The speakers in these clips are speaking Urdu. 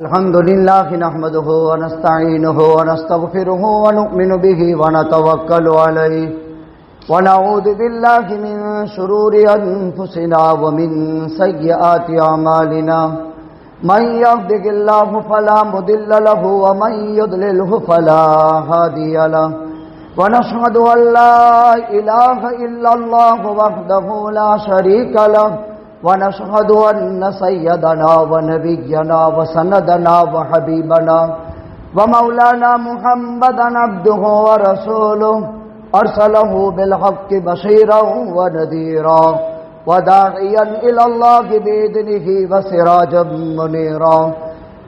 الحمد لله نحمده ونستعينه ونستغفره ونؤمن به ونتوكل عليه ونعوذ بالله من شرور أنفسنا ومن سيئات أعمالنا من يهده الله فلا مضل له ومن يضلله فلا هادي له ونشهد أن لا إله إلا الله وحده لا شريك له ونشهد أن سيدنا ونبينا وسندنا وحبيبنا ومولانا محمدا عبده ورسوله أرسله بالحق بشيرا ونذيرا وداعيا إلى الله بإذنه وسراجا منيرا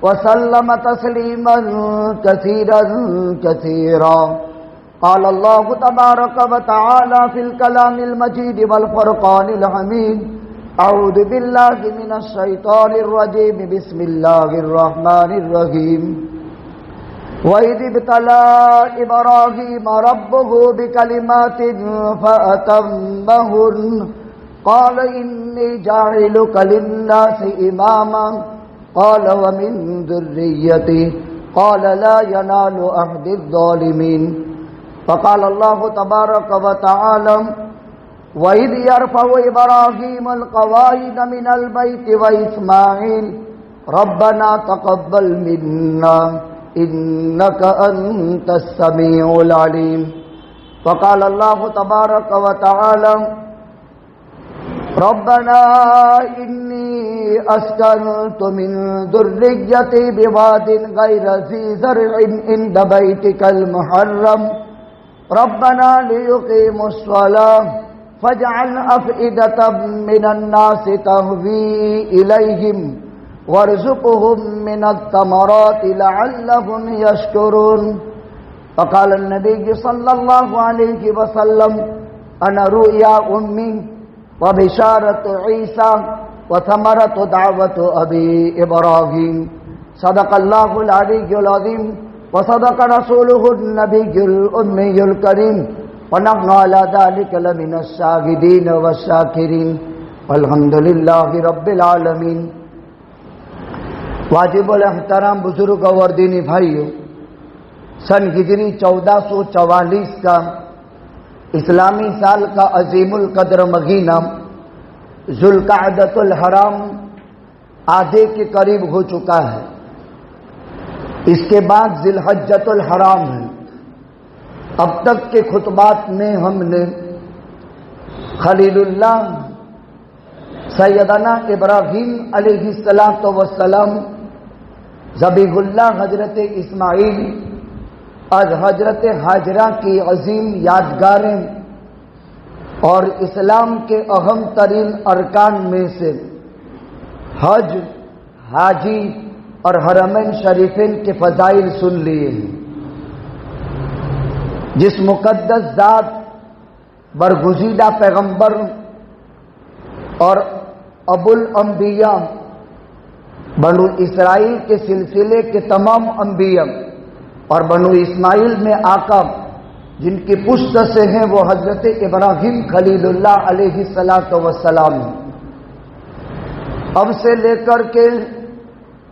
وسلم تسليما كثيرا كثيرا. قال الله تبارك وتعالى في الكلام المجيد والفرقان الحميد: أعوذ بالله من الشيطان الرجيم بسم الله الرحمن الرحيم. وإذ ابتلى إبراهيم ربه بكلمات فأتمهن قال إني جاعلك للناس إماما قال ومن ذريتي قال لا ينال عهد الظالمين. فقال الله تبارك وتعالى: وَإِذْ يَرْفَعُ إِبْرَاهِيمُ الْقَوَاعِدَ مِنَ الْبَيْتِ وَإِسْمَاعِيلُ رَبَّنَا تَقَبَّلْ مِنَّا إِنَّكَ أَنْتَ السَّمِيعُ الْعَلِيمُ. وقال الله تبارك وتعالى: رَبَّنَا إِنِّي أَسْكَنْتُ مِنْ ذُرِّيَّتِي بِوَادٍ غَيْرِ ذِي زَرْعٍ عِنْدَ بَيْتِكَ الْمُحَرَّمِ رَبَّنَا لِيُقِيمُوا الصَّلَاةَ فاجعل أفئدة من الناس تهوي إليهم وارزقهم من الثمرات لعلهم يشكرون. فقال النبي صلى الله عليه وسلم: أنا رؤيا أمي وبشارة عيسى وثمرة دعوة أبي إبراهيم. صدق الله العلي العظيم وصدق رسوله النبي الأمي الكريم ونحن على ذلك لمن الشاهدين والشاكرين والحمد لله رب العالمین. واجب الاحترام بزرگ اور دینی بھائیوں، سن ہجری 1444 کا اسلامی سال کا عظیم القدر مہینہ ذوالقعدۃ الحرام آدھے کے قریب ہو چکا ہے. اس کے بعد ذی الحجۃ الحرام ہے. اب تک کے خطبات میں ہم نے خلیل اللہ سیدنا ابراہیم علیہ السلام، ذبیح اللہ حضرت اسماعیل اور حضرت ہاجرہ کی عظیم یادگاریں اور اسلام کے اہم ترین ارکان میں سے حج، حاجی اور حرمین شریفین کے فضائل سن لیے ہیں. جس مقدس ذات برگزیدہ پیغمبر اور ابو الانبیاء بنو اسرائیل کے سلسلے کے تمام انبیاء اور بنو اسماعیل میں آقا جن کی پشت سے ہیں وہ حضرت ابراہیم خلیل اللہ علیہ السلام. اب سے لے کر کے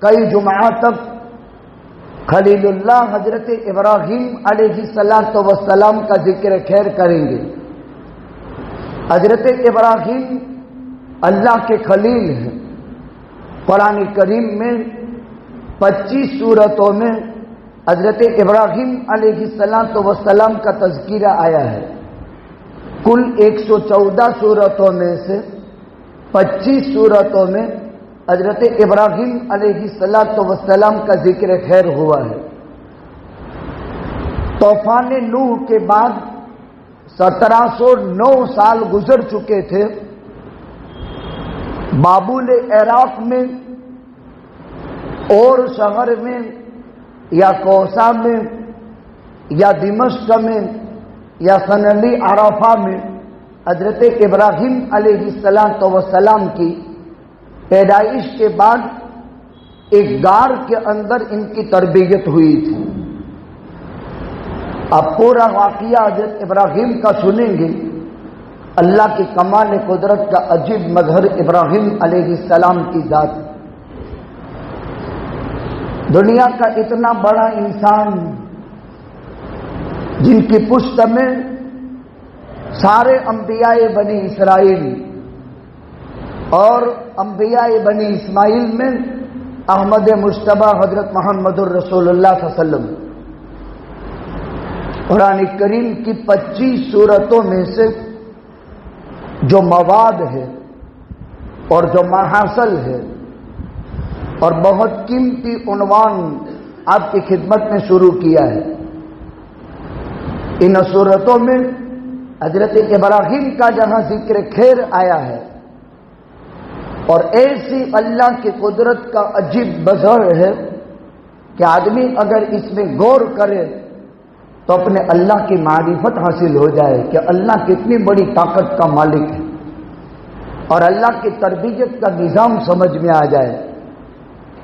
کئی جمعہ تک خلیل اللہ حضرت ابراہیم علیہ السلام کا ذکر خیر کریں گے. حضرت ابراہیم اللہ کے خلیل ہیں. قرآن کریم میں 25 سورتوں میں حضرت ابراہیم علیہ السلام کا تذکرہ آیا ہے. کل 114 سورتوں میں سے 25 سورتوں میں حضرت ابراہیم علیہ السلام کا ذکر خیر ہوا ہے. طوفان نوح کے بعد 1709 سال گزر چکے تھے. بابل عراق میں اور شہر میں یا کوسا میں یا دمشق میں یا سنلی عرفہ میں حضرت ابراہیم علیہ السلام کی پیدائش کے بعد ایک غار کے اندر ان کی تربیت ہوئی تھی. آپ پورا واقعہ حضرت ابراہیم کا سنیں گے. اللہ کی کمال قدرت کا عجیب مظہر ابراہیم علیہ السلام کی ذات. دنیا کا اتنا بڑا انسان جن کی پشت میں سارے انبیاء بنی اسرائیل اور انبیاء بنی اسماعیل میں احمد مجتبی حضرت محمد الرسول اللہ صلی اللہ علیہ وسلم، قرآن کریم کی 25 سورتوں میں سے جو مواد ہے اور جو محاصل ہے اور بہت قیمتی عنوان آپ کی خدمت میں شروع کیا ہے، ان صورتوں میں حضرت ابراہیم کا جہاں ذکر خیر آیا ہے اور ایسی اللہ کی قدرت کا عجیب بظہر ہے کہ آدمی اگر اس میں غور کرے تو اپنے اللہ کی معرفت حاصل ہو جائے کہ اللہ کتنی بڑی طاقت کا مالک ہے، اور اللہ کی تربیت کا نظام سمجھ میں آ جائے۔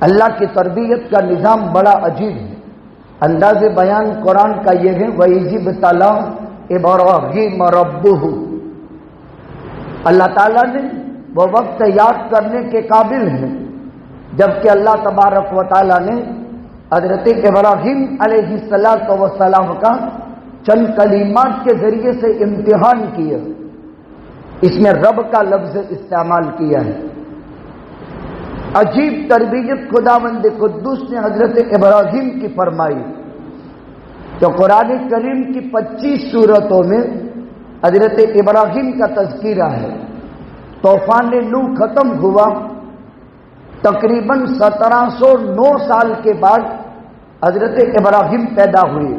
اللہ کی تربیت کا نظام بڑا عجیب ہے۔ انداز بیان قرآن کا یہ ہے وَإِذِ ابْتَلَىٰ إِبْرَاهِيمَ رَبُّهُ، اللہ تعالیٰ نے وہ وقت یاد کرنے کے قابل ہے جبکہ اللہ تبارک و تعالیٰ نے حضرت ابراہیم علیہ السلام کا چند کلمات کے ذریعے سے امتحان کیا، اس میں رب کا لفظ استعمال کیا ہے۔ عجیب تربیت خداوند قدوس نے حضرت ابراہیم کی فرمائی، جو قرآن کریم کی 25 سورتوں میں حضرت ابراہیم کا تذکرہ ہے۔ طوفان نوح ختم ہوا، تقریباً 1709 سال کے بعد حضرت ابراہیم پیدا ہوئے۔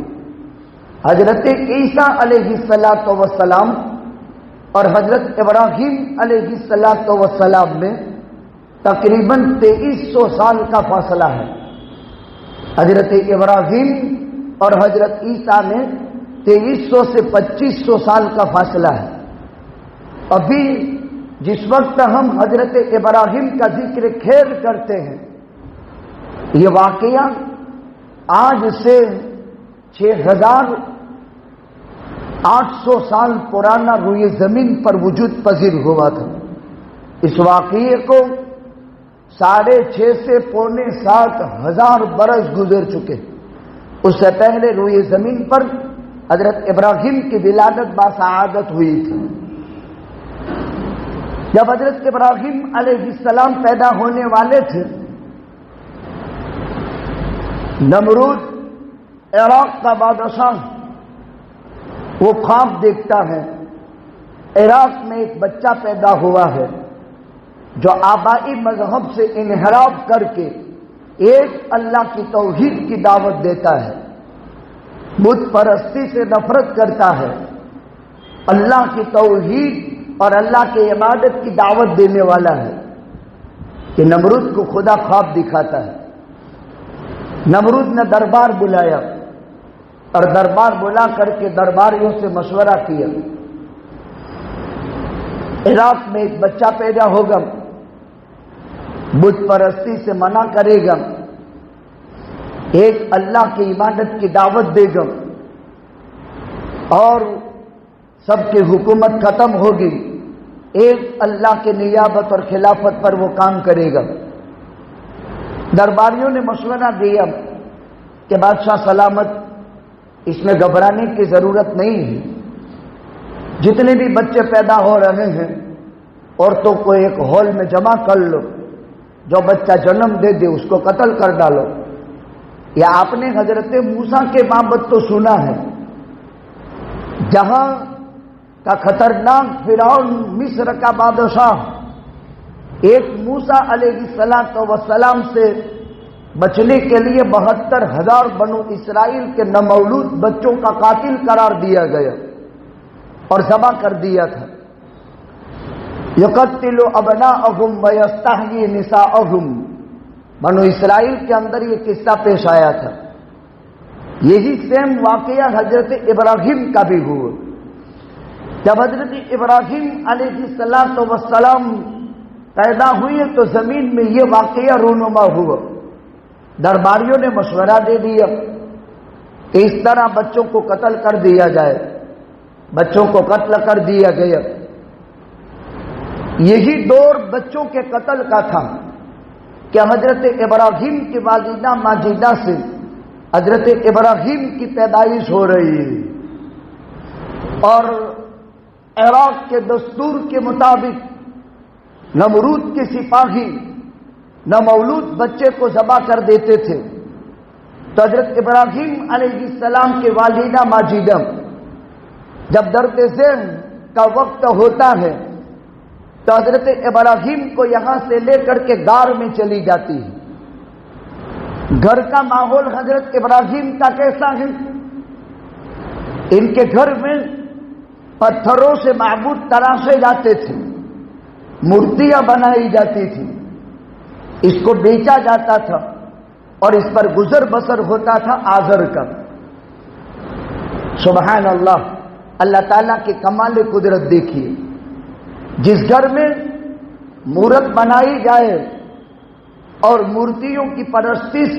حضرت عیسیٰ علیہ السلام اور حضرت ابراہیم علیہ السلام میں تقریباً 2300 سال کا فاصلہ ہے۔ حضرت ابراہیم اور حضرت عیسیٰ میں 2300 سے 2500 سال کا فاصلہ ہے۔ ابھی جس وقت ہم حضرت ابراہیم کا ذکر خیر کرتے ہیں، یہ واقعہ آج سے 6800 سال پرانا روئے زمین پر وجود پذیر ہوا تھا۔ اس واقعے کو 6.5 سے 6.75 برس گزر چکے۔ اس سے پہلے روئے زمین پر حضرت ابراہیم کی ولادت باسعادت ہوئی تھی۔ جب حضرت ابراہیم علیہ السلام پیدا ہونے والے تھے، نمرود عراق کا بادشاہ وہ خواب دیکھتا ہے، عراق میں ایک بچہ پیدا ہوا ہے جو آبائی مذہب سے انحراف کر کے ایک اللہ کی توحید کی دعوت دیتا ہے، بت پرستی سے نفرت کرتا ہے، اللہ کی توحید اور اللہ کی عبادت کی دعوت دینے والا ہے کہ نمرود کو خدا خواب دکھاتا ہے۔ نمرود نے دربار بلایا اور دربار بلا کر کے درباریوں سے مشورہ کیا، عراق میں ایک بچہ پیدا ہوگا، بت پرستی سے منع کرے گا، ایک اللہ کی عبادت کی دعوت دے گا اور سب کی حکومت ختم ہوگی، ایک اللہ کے نیابت اور خلافت پر وہ کام کرے گا۔ درباریوں نے مشورہ دیا کہ بادشاہ سلامت، اس میں گھبرانے کی ضرورت نہیں ہے، جتنے بھی بچے پیدا ہو رہے ہیں عورتوں کو ایک ہال میں جمع کر لو، جو بچہ جنم دے دے اس کو قتل کر ڈالو۔ یا آپ نے حضرت موسیٰ کے بابت تو سنا ہے، جہاں کا خطرناک فرعون مصر کا بادشاہ ایک موسیٰ علیہ السلام سے بچنے کے لیے 72,000 بنو اسرائیل کے نومولود بچوں کا قاتل قرار دیا گیا اور ذبح کر دیا تھا۔ یقتل ابناءہم ویستحیی نساءہم، بنو اسرائیل کے اندر یہ قصہ پیش آیا تھا۔ یہی سیم واقعہ حضرت ابراہیم کا بھی ہوا۔ جب حضرت ابراہیم علیہ السلام پیدا ہوئے تو زمین میں یہ واقعہ رونما ہوا۔ درباریوں نے مشورہ دے دیا کہ اس طرح بچوں کو قتل کر دیا جائے، بچوں کو قتل کر دیا گیا۔ یہی دور بچوں کے قتل کا تھا۔ کہ حضرت ابراہیم کی والدہ ماجدہ سے حضرت ابراہیم کی پیدائش ہو رہی ہے، اور عراق کے دستور کے مطابق نمرود کے سپاہی نامولود بچے کو ذبح کر دیتے تھے، تو حضرت ابراہیم علیہ السلام کے والدہ ماجدہ جب درد ذہن کا وقت ہوتا ہے تو حضرت ابراہیم کو یہاں سے لے کر کے غار میں چلی جاتی ہے۔ گھر کا ماحول حضرت ابراہیم کا کیسا ہے؟ ان کے گھر میں پتھروں سے معبود تراشے جاتے تھے، مورتیاں بنائی جاتی تھی، اس کو بیچا جاتا تھا اور اس پر گزر بسر ہوتا تھا آذر کا۔ سبحان اللہ، اللہ تعالیٰ کی کمال قدرت دیکھیے، جس گھر میں مورت بنائی جائے اور مورتیوں کی پرستش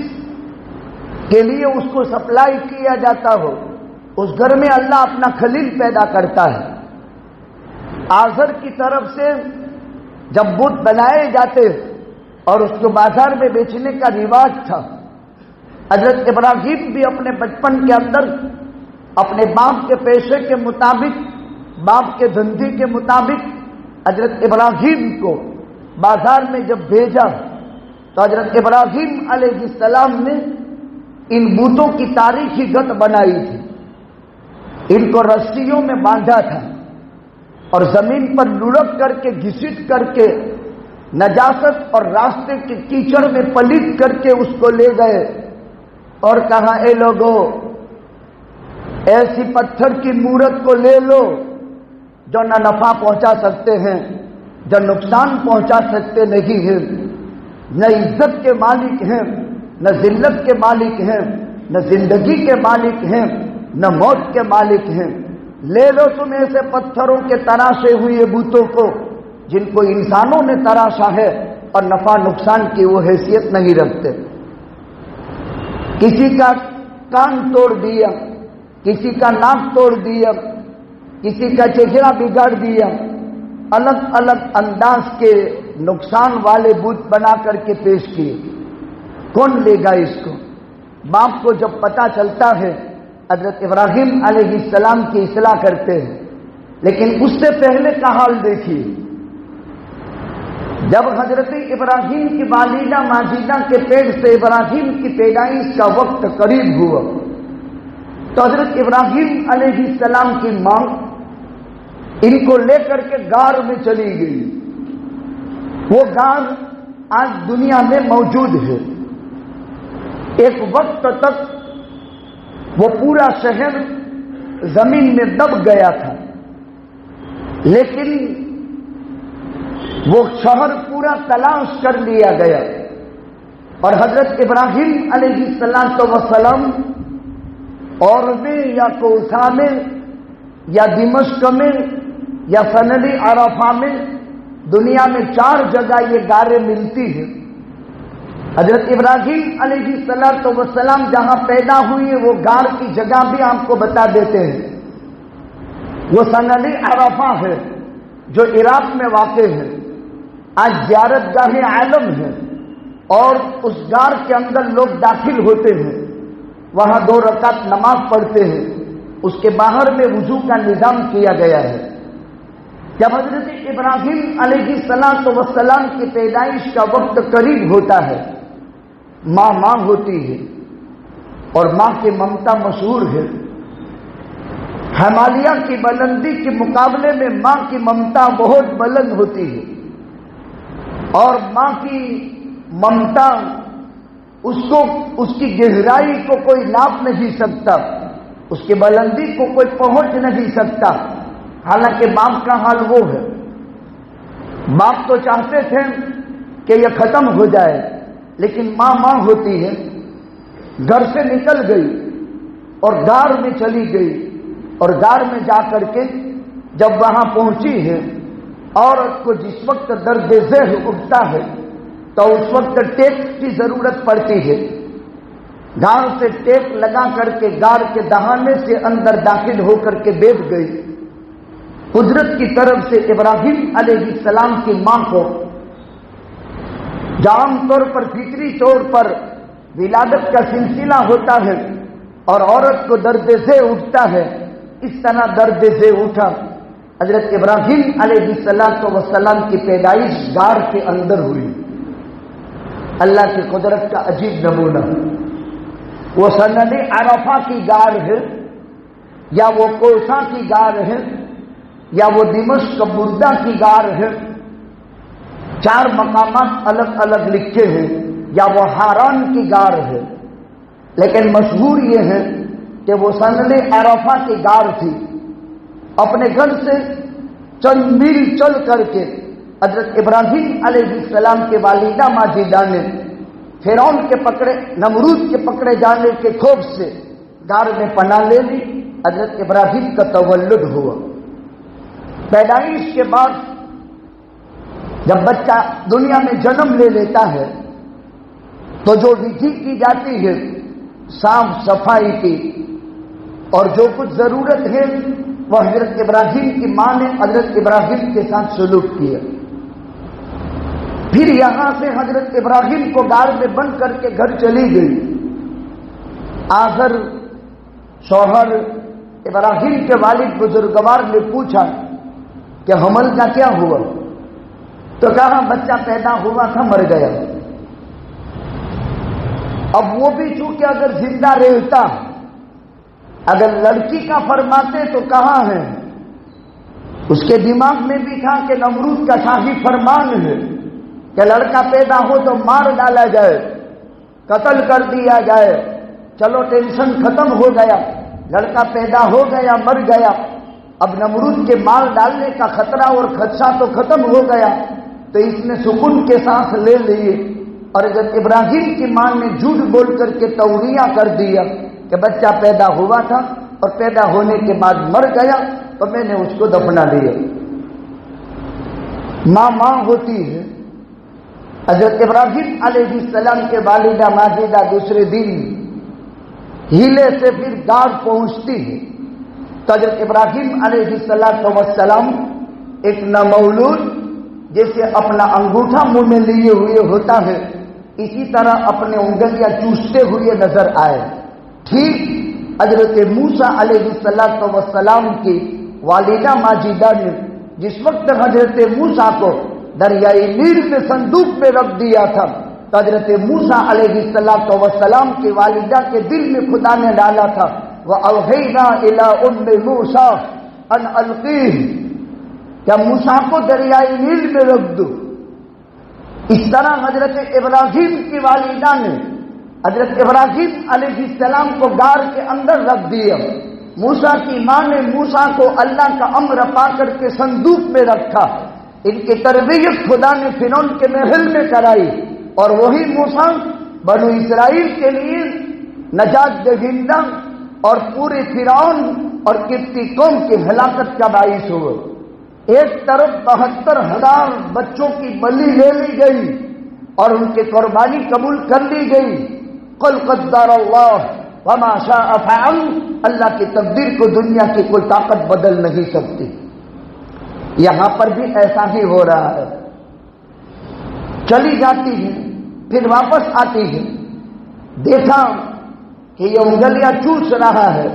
کے لیے اس کو سپلائی کیا جاتا ہو، اس گھر میں اللہ اپنا خلیل پیدا کرتا ہے۔ آذر کی طرف سے جب بت بنائے جاتے اور اس کو بازار میں بیچنے کا رواج تھا، حضرت ابراہیم بھی اپنے بچپن کے اندر اپنے باپ کے پیشے کے مطابق، باپ کے دھندے کے مطابق حضرت ابراہیم کو بازار میں جب بھیجا تو حضرت ابراہیم علیہ السلام نے ان بتوں کی تاریخی گت بنائی تھی، ان کو رسیوں میں باندھا تھا اور زمین پر لڑک کر کے گھسیٹ کر کے نجاست اور راستے کے کیچڑ میں پلیت کر کے اس کو لے گئے اور کہا، اے لوگوں، ایسی پتھر کی مورت کو لے لو جو نہ نفع پہنچا سکتے ہیں، جو نقصان پہنچا سکتے نہیں ہیں، نہ عزت کے مالک ہیں، نہ ذلت کے مالک ہیں، نہ زندگی کے مالک ہیں، نہ موت کے مالک ہیں۔ لے لو تم ایسے پتھروں کے تراشے ہوئے بتوں کو جن کو انسانوں نے تراشا ہے اور نفع نقصان کی وہ حیثیت نہیں رکھتے۔ کسی کا کان توڑ دیا، کسی کا ناک توڑ دیا، کسی کا چہرہ بگاڑ دیا، الگ الگ انداز کے نقصان والے بت بنا کر کے پیش کیے۔ کون لے گا اس کو؟ باپ کو جب پتا چلتا ہے حضرت ابراہیم علیہ السلام کی اصلاح کرتے ہیں، لیکن اس سے پہلے کا حال دیکھیے۔ جب حضرت ابراہیم کی والدہ ماجدہ کے پیٹ سے ابراہیم کی پیدائش کا وقت قریب ہوا تو حضرت ابراہیم علیہ السلام کی ماں ان کو لے کر کے غار میں چلی گئی۔ وہ غار آج دنیا میں موجود ہے۔ ایک وقت تک وہ پورا شہر زمین میں دب گیا تھا، لیکن وہ شہر پورا تلاش کر لیا گیا اور حضرت ابراہیم علیہ السلام اور میں یا کوثا میں یا دمشق میں یا سنلی عرفہ میں، دنیا میں 4 جگہ یہ غاریں ملتی ہیں۔ حضرت ابراہیم علیہ السلام جہاں پیدا ہوئی وہ غار کی جگہ بھی آپ کو بتا دیتے ہیں۔ وہ سنلی عرفہ ہے جو عراق میں واقع ہے، آج زیارت گاہ عالم ہے، اور اس غار کے اندر لوگ داخل ہوتے ہیں، وہاں 2 رکعت نماز پڑھتے ہیں، اس کے باہر میں وضو کا نظام کیا گیا ہے۔ جب حضرت ابراہیم علیہ السلام کی پیدائش کا وقت قریب ہوتا ہے، ماں ہوتی ہے اور ماں کی ممتا مشہور ہے۔ ہمالیہ کی بلندی کے مقابلے میں ماں کی ممتا بہت بلند ہوتی ہے، اور ماں کی ممتا اس کی گہرائی کو کوئی ناپ نہیں سکتا، اس کی بلندی کو کوئی پہنچ نہیں سکتا۔ حالانکہ باپ کا حال وہ ہے، باپ تو چاہتے تھے کہ یہ ختم ہو جائے، لیکن ماں ہوتی ہے، گھر سے نکل گئی اور غار میں چلی گئی، اور غار میں جا کر کے جب وہاں پہنچی ہے، عورت کو جس وقت درد ذہن اٹھتا ہے تو اس وقت ٹیپ کی ضرورت پڑتی ہے۔ غار سے ٹیپ لگا کر کے غار کے دہانے سے اندر داخل ہو کر کے بیٹھ گئی۔ قدرت کی طرف سے ابراہیم علیہ السلام کی ماں کو عام طور پر فطری طور پر ولادت کا سلسلہ ہوتا ہے اور عورت کو درد سے اٹھتا ہے، اس طرح درد سے اٹھا حضرت ابراہیم علیہ السلام کی پیدائش غار کے اندر ہوئی۔ اللہ کی قدرت کا عجیب نمونہ، وہ سند عرفہ کی غار ہے یا وہ کوسا کی غار ہے یا وہ دمشق بردہ کی غار ہے، 4 مقامات الگ الگ لکھے ہیں، یا وہ ہاران کی غار ہے، لیکن مشہور یہ ہے کہ وہ سند عرفہ کی غار تھی۔ اپنے گھر سے چند میل چل کر کے حضرت ابراہیم علیہ السلام کے والدہ ماجدہ نے فرعون کے پکڑے نمرود کے پکڑے جانے کے خوف سے غار میں پناہ لے لی۔ حضرت ابراہیم کا تولد ہوا۔ پیدائش کے بعد جب بچہ دنیا میں جنم لے لیتا ہے تو جو ودھی کی جاتی ہے صاف صفائی کی اور جو کچھ ضرورت ہے وہ حضرت ابراہیم کی ماں نے حضرت ابراہیم کے ساتھ سلوک کیا۔ پھر یہاں سے حضرت ابراہیم کو غار میں بند کر کے گھر چلی گئی۔ آخر شوہر ابراہیم کے والد بزرگوار نے پوچھا کہ حمل کا کیا ہوا؟ تو کہا بچہ پیدا ہوا تھا، مر گیا۔ اب وہ بھی چونکہ اگر زندہ رہتا، اگر لڑکی کا فرماتے تو کہاں ہے؟ اس کے دماغ میں بھی تھا کہ نمرود کا شاہی فرمان ہے کہ لڑکا پیدا ہو تو مار ڈالا جائے، قتل کر دیا جائے۔ چلو ٹینشن ختم ہو گیا، لڑکا پیدا ہو گیا، مر گیا، اب نمرود کے مار ڈالنے کا خطرہ اور خدشہ تو ختم ہو گیا۔ تو اس نے سکون کے سانس لے لیے اور جب ابراہیم کی ماں نے جھوٹ بول کر کے توریہ کر دیا کہ بچہ پیدا ہوا تھا اور پیدا ہونے کے بعد مر گیا تو میں نے اس کو دفنا دیا۔ ماں ہوتی ہے۔ حضرت ابراہیم علیہ السلام کے والدہ ماجدہ دوسرے دن ہیلے سے پھر غار پہنچتی ہے تو حضرت ابراہیم علیہ السلام ایک نامولود جیسے اپنا انگوٹھا منہ میں لیے ہوئے ہوتا ہے اسی طرح اپنے انگلیاں چوستے ہوئے نظر آئے۔ ٹھیک حضرت موسیٰ علیہ السلام کی والدہ ماجدہ نے جس وقت حضرت موسیٰ کو دریائے نیل میں صندوق میں رکھ دیا تھا تو حضرت موسیٰ علیہ السلام کی والدہ کے دل میں خدا نے ڈالا تھا وَأَوْحَيْنَا إِلَىٰ أُمِّ مُوسَىٰ أَنْ أَلْقِيهِ، کیا موسیٰ کو دریائے نیل میں رکھ دو۔ اس طرح حضرت ابراہیم کی والدہ نے حضرت ابراہیم علیہ السلام کو غار کے اندر رکھ دیا۔ موسیٰ کی ماں نے موسیٰ کو اللہ کا امر پا کر کے صندوق میں رکھا۔ ان کی تربیت خدا نے فرعون کے محل میں کرائی اور وہی موسیٰ بنو اسرائیل کے لیے نجات دہندہ اور پورے فرعون اور قبطی قوم کی ہلاکت کا باعث ہوا۔ ایک طرف 72,000 بچوں کی بلی لے لی گئی اور ان کی قربانی قبول کر لی گئی۔ قل قدر اللہ وما شاء فعل، اللہ کی تقدیر کو دنیا کی کوئی طاقت بدل نہیں سکتی۔ یہاں پر بھی ایسا ہی ہو رہا ہے، چلی جاتی ہے پھر واپس آتی ہے، دیکھا کہ یہ انگلیاں چوس رہا ہے،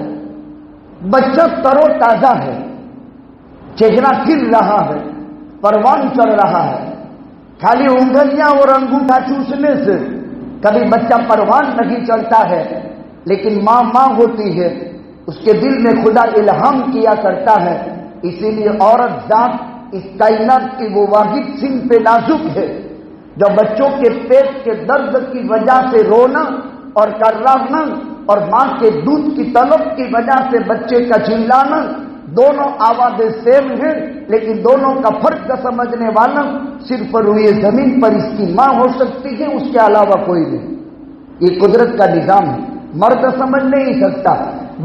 بچہ ترو تازہ ہے، چہرہ کھل رہا ہے، پروان چڑھ رہا ہے۔ خالی انگلیاں اور انگوٹھا چوسنے سے کبھی بچہ پروان نہیں چڑھتا ہے، لیکن ماں ہوتی ہے، اس کے دل میں خدا الہام کیا کرتا ہے۔ اسی لیے عورت ذات اس کائنات کی وہ واحد صنف نازک ہے جو بچوں کے پیٹ کے درد کی وجہ سے رونا اور کراہنا اور ماں کے دودھ کی طلب کی وجہ سے بچے کا چلانا، دونوں آوازیں سیم ہیں لیکن دونوں کا فرق سمجھنے والا صرف روئے زمین پر اس کی ماں ہو سکتی ہے، اس کے علاوہ کوئی نہیں۔ یہ قدرت کا نظام ہے، مرد سمجھ نہیں سکتا۔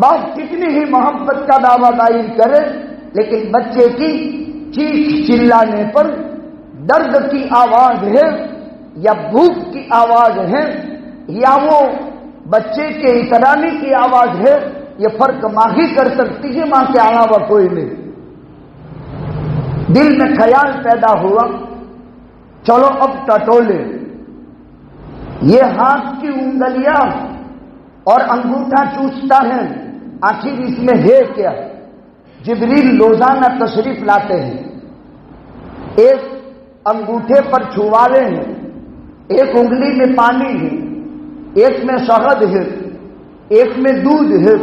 باپ کتنی ہی محبت کا دعویٰ دائر کرے لیکن بچے کی چیخ چلانے پر درد کی آواز ہے یا بھوک کی آواز ہے یا وہ بچے کے اترانے کی آواز ہے، یہ فرق ماں ہی کر سکتی ہے، ماں کے علاوہ کوئی نہیں۔ دل میں خیال پیدا ہوا چلو اب ٹٹولے، یہ ہاتھ کی انگلیاں اور انگوٹھا چوستا ہے، آخر اس میں ہے کیا؟ جبریل روزانہ تشریف لاتے ہیں، ایک انگوٹھے پر چھوالے ہیں، ایک انگلی میں پانی ہے، ایک میں شہد ہے، ایک میں دودھ ہے،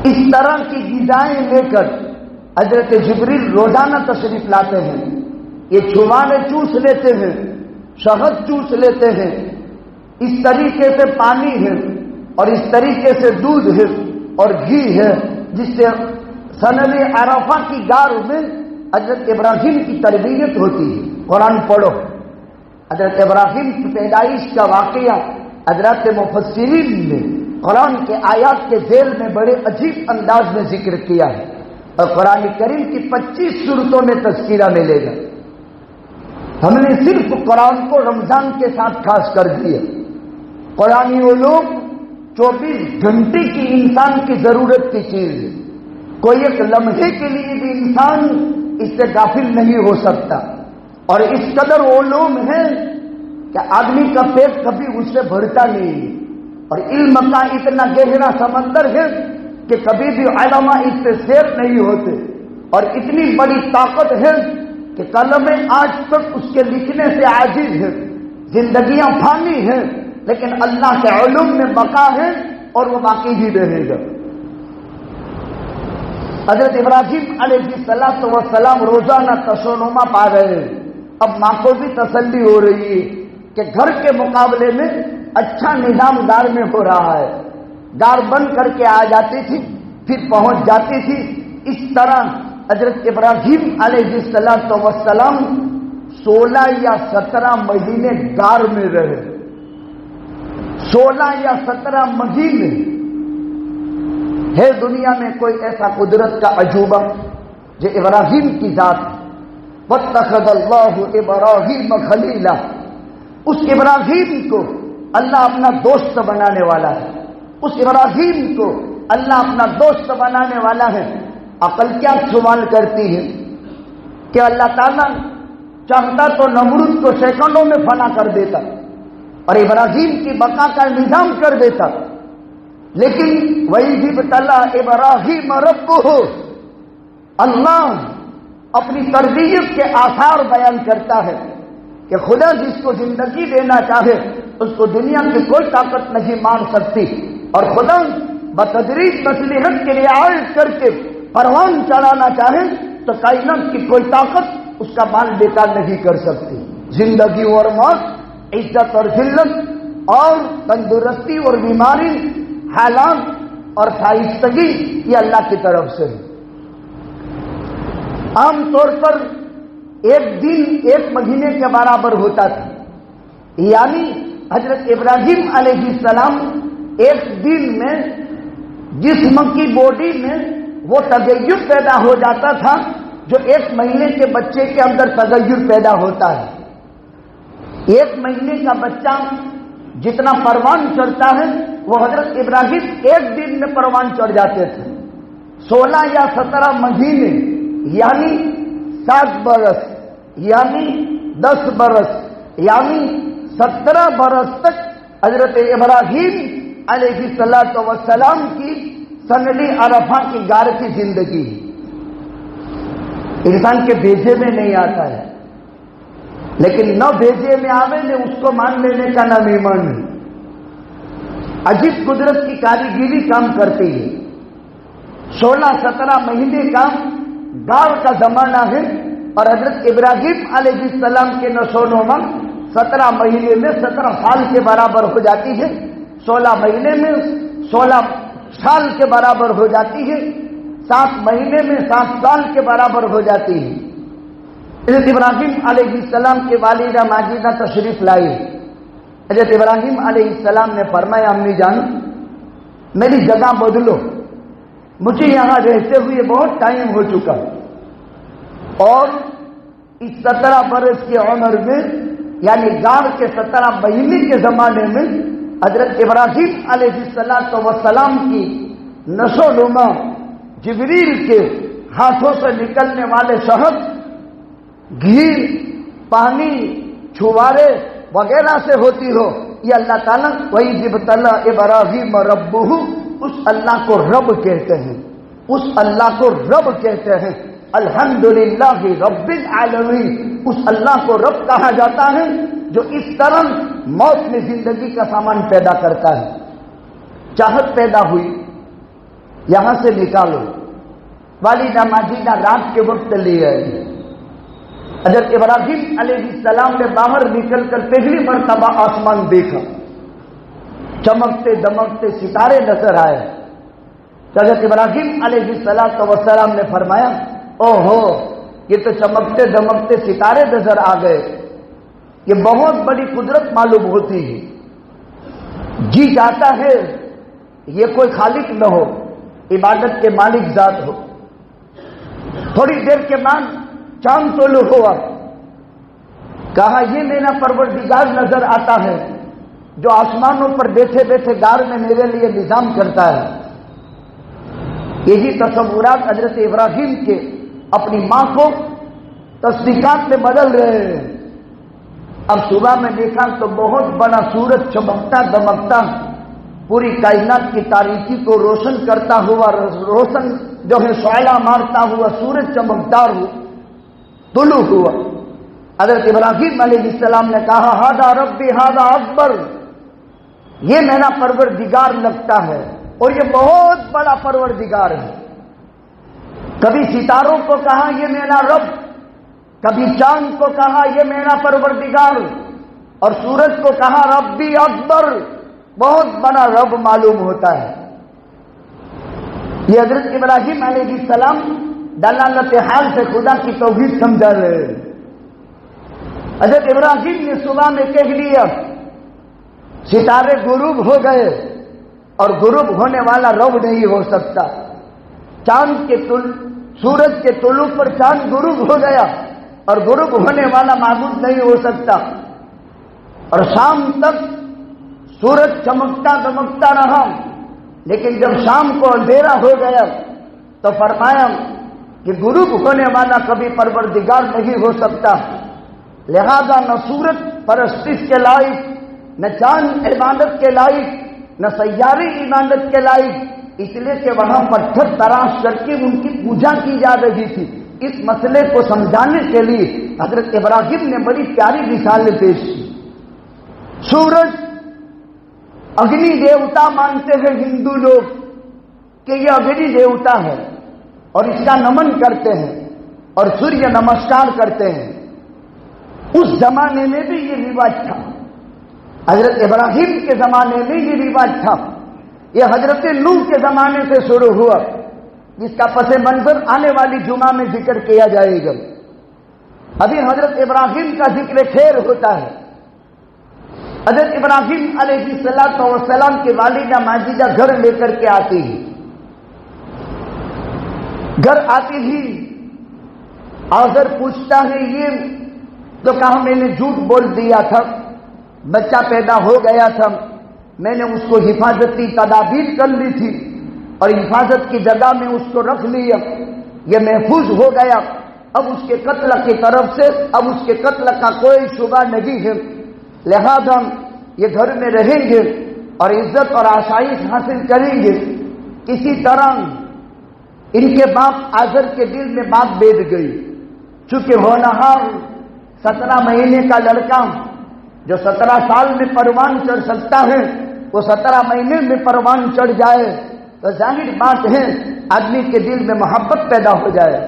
اس طرح کی غذائیں لے کر حضرت جبریل روزانہ تشریف لاتے ہیں۔ یہ چھوالے چوس لیتے ہیں، شہد چوس لیتے ہیں، اس طریقے سے پانی ہے اور اس طریقے سے دودھ ہے اور گھی ہے، جس سے سنن عرفہ کی غار میں حضرت ابراہیم کی تربیت ہوتی ہے۔ قرآن پڑھو، حضرت ابراہیم کی پیدائش کا واقعہ حضرت مفسرین نے قرآن کے آیات کے ذیل میں بڑے عجیب انداز میں ذکر کیا ہے، اور قرآن کریم کی 25 سورتوں میں تذکرہ ملے گا۔ ہم نے صرف قرآن کو رمضان کے ساتھ خاص کر دیا۔ قرآنی علوم 24 گھنٹے کی انسان کی ضرورت کی چیز ہے، کوئی ایک لمحے کے لیے بھی انسان اس سے غافل نہیں ہو سکتا، اور اس قدر علوم ہے کہ آدمی کا پیٹ کبھی اس سے بھرتا نہیں، اور علم کا اتنا گہرا سمندر ہے کہ کبھی بھی علماء اس سے سیر نہیں ہوتے، اور اتنی بڑی طاقت ہے کہ قلم آج تک اس کے لکھنے سے عاجز ہے، زندگیاں فانی ہیں لیکن اللہ کے علوم میں بقا ہے اور وہ باقی ہی رہے گا۔ حضرت ابراہیم علیہ السلام روزانہ تشونما پا رہے ہیں۔ اب ماں کو بھی تسلی ہو رہی ہے کہ گھر کے مقابلے میں اچھا نظام گار میں ہو رہا ہے، گار بند کر کے آ جاتی تھی پھر پہنچ جاتی تھی۔ اس طرح حضرت ابراہیم علیہ السلام 16 یا 17 مہینے گار میں رہے، 16 یا 17 مہینے۔ ہے دنیا میں کوئی ایسا قدرت کا عجوبہ جو ابراہیم کی ذات؟ واتخذ اللہ ابراہیم خلیلا، اس ابراہیم کو اللہ اپنا دوست بنانے والا ہے، اس ابراہیم کو اللہ اپنا دوست بنانے والا ہے۔ عقل کیا سوال کرتی ہے کہ اللہ تعالیٰ چاہتا تو نمرود کو سیکنڈوں میں فنا کر دیتا اور ابراہیم کی بقا کا نظام کر دیتا، لیکن وَإِذِ ابْتَلَىٰ إِبْرَاهِيمَ رَبُّهُ، اللہ اپنی تربیت کے آثار بیان کرتا ہے کہ خدا جس کو زندگی دینا چاہے اس کو دنیا کی کوئی طاقت نہیں مار سکتی، اور خدا بتدریج مصلحت کی رعایت کر کے پروان چلانا چاہے تو کائنات کی کوئی طاقت اس کا مال بیکار نہیں کر سکتی۔ زندگی اور موت، عزت اور ذلت، اور تندرستی اور بیماری، حالات اور شائستگی، یہ اللہ کی طرف سے ہے۔ عام طور پر ایک دن 1 مہینے کے برابر ہوتا تھا، یعنی حضرت ابراہیم علیہ السلام ایک دن میں جسم کی باڈی میں وہ تغیر پیدا ہو جاتا تھا جو 1 مہینے کے بچے کے اندر تغیر پیدا ہوتا ہے۔ 1 مہینے کا بچہ جتنا پروان چڑھتا ہے وہ حضرت ابراہیم 1 دن میں پروان چڑھ جاتے تھے۔ 16 یا 17 مہینے یعنی 7 برس یعنی 10 برس یعنی 17 برس تک حضرت ابراہیم علیہ السلام کی سنلی عرفہ کی غار کی زندگی انسان کے بھیجے میں نہیں آتا ہے، لیکن نہ بھیجے میں آوے نے اس کو مان لینے کا نام ایمان ہے۔ عجیب قدرت کی کاریگری کام کرتی ہے۔ 16-17 مہینے کا غار کا زمانہ ہے، اور حضرت ابراہیم علیہ السلام کے نشو و نما 17 مہینے میں 17 سال کے برابر ہو جاتی ہے، 16 مہینے میں 16 سال کے برابر ہو جاتی ہے، 7 مہینے میں 7 سال کے برابر ہو جاتی ہے۔ حضرت ابراہیم علیہ السلام کے والدہ ماجدہ تشریف لائی۔ حضرت ابراہیم علیہ السلام نے فرمایا، امی جان میری جگہ بدلو، مجھے یہاں رہتے ہوئے بہت ٹائم ہو چکا، اور اس 17 برس کی عمر میں یعنی غار کے 17 مہینے کے زمانے میں حضرت ابراہیم علیہ السلام کی نشو نما جبریل کے ہاتھوں سے نکلنے والے شہد، گھی، پانی، چھوارے وغیرہ سے ہوتی ہو، یہ اللہ تعالیٰ وَإِذِ ابْتَلَىٰ إِبْرَاهِيمَ رَبُّهُ، اس اللہ کو رب کہتے ہیں، اس اللہ کو رب کہتے ہیں۔ الحمدللہ رب العالمین، اس اللہ کو رب کہا جاتا ہے جو اس طرح موت میں زندگی کا سامان پیدا کرتا ہے۔ چاہت پیدا ہوئی، یہاں سے نکالو، والدہ ماجدہ رات کے وقت لے آئی۔ حضرت ابراہیم علیہ السلام نے باہر نکل کر پہلی مرتبہ آسمان دیکھا، چمکتے دمکتے ستارے نظر آئے۔ حضرت ابراہیم علیہ السلام نے فرمایا، او ہو، یہ تو چمکتے دمکتے ستارے نظر آ گئے، یہ بہت بڑی قدرت معلوم ہوتی ہے۔ جی چاہتا ہے یہ کوئی خالق نہ ہو، عبادت کے مالک ذات ہو۔ تھوڑی دیر کے بعد چاند طلوع ہوا، کہا یہ میرا پروردگار نظر آتا ہے جو آسمانوں پر بیٹھے بیٹھے گار میں میرے لیے نظام کرتا ہے۔ یہی تصورات حضرت ابراہیم کے اپنی ماں کو تصدیقات میں بدل رہے ہیں۔ اب صبح میں دیکھا تو بہت بڑا سورج چمکتا دمکتا پوری کائنات کی تاریکی کو روشن کرتا ہوا، روشن جو ہے شعلہ مارتا ہوا سورج چمکدار طلوع ہوا۔ حضرت ابراہیم علیہ السلام نے کہا، ہذا ربی ہذا اکبر، یہ میرا پروردگار لگتا ہے اور یہ بہت بڑا پروردگار ہے۔ کبھی ستاروں کو کہا یہ میرا رب، کبھی چاند کو کہا یہ میرا پروردگار، اور سورج کو کہا ربی اکبر، بہت بڑا رب معلوم ہوتا ہے۔ یہ حضرت ابراہیم علیہ السلام دلالت حال سے خدا کی توحید سمجھا رہے ہیں۔ حضرت ابراہیم نے صبح میں کہہ لیا ستارے غروب ہو گئے، اور غروب ہونے والا رب نہیں ہو سکتا۔ سورج کے طلوع پر چاند غروب ہو گیا اور غروب ہونے والا معبود نہیں ہو سکتا۔ اور شام تک سورج چمکتا دمکتا رہا، لیکن جب شام کو اندھیرا ہو گیا تو فرمایا کہ غروب ہونے والا کبھی پروردگار نہیں ہو سکتا، لہذا نہ سورج پرستش کے لائق، نہ چاند عبادت کے لائق، نہ سیارے عبادت کے لائق، اس لیے کہ وہاں پتھر تراش کر کے ان کی پوجا کی جا رہی تھی۔ اس مسئلے کو سمجھانے کے لیے حضرت ابراہیم نے بڑی پیاری مثالیں پیش کی۔ سورج اگنی دیوتا مانتے ہیں ہندو لوگ کہ یہ اگنی دیوتا ہے اور اس کا نمن کرتے ہیں اور سوریہ نمسکار کرتے ہیں۔ اس زمانے میں بھی یہ رواج تھا، حضرت ابراہیم کے زمانے میں یہ رواج تھا۔ یہ حضرت نوح کے زمانے سے شروع ہوا، جس کا پس منظر آنے والی جمعہ میں ذکر کیا جائے گا۔ ابھی حضرت ابراہیم کا ذکر خیر ہوتا ہے۔ حضرت ابراہیم علیہ السلام کی والدہ ماجدہ گھر لے کر کے آتی ہی، گھر آتی ہی آزر پوچھتا ہے یہ تو کہا میں نے جھوٹ بول دیا تھا، بچہ پیدا ہو گیا تھا، میں نے اس کو حفاظتی تدابیر کر لی تھی اور حفاظت کی جگہ میں اس کو رکھ لیا، یہ محفوظ ہو گیا، اب اس کے قتل کی طرف سے اب اس کے قتل کا کوئی شبہ نہیں ہے، لہذا یہ گھر میں رہیں گے اور عزت اور آسائش حاصل کریں گے۔ اسی طرح ان کے باپ آزر کے دل میں بات بیٹھ گئی، چونکہ ہونہار 17 مہینے کا لڑکا جو 17 سال میں پروان چڑھ سکتا ہے وہ 17 مہینے میں پروان چڑھ جائے تو ظاہر بات ہے آدمی کے دل میں محبت پیدا ہو جائے۔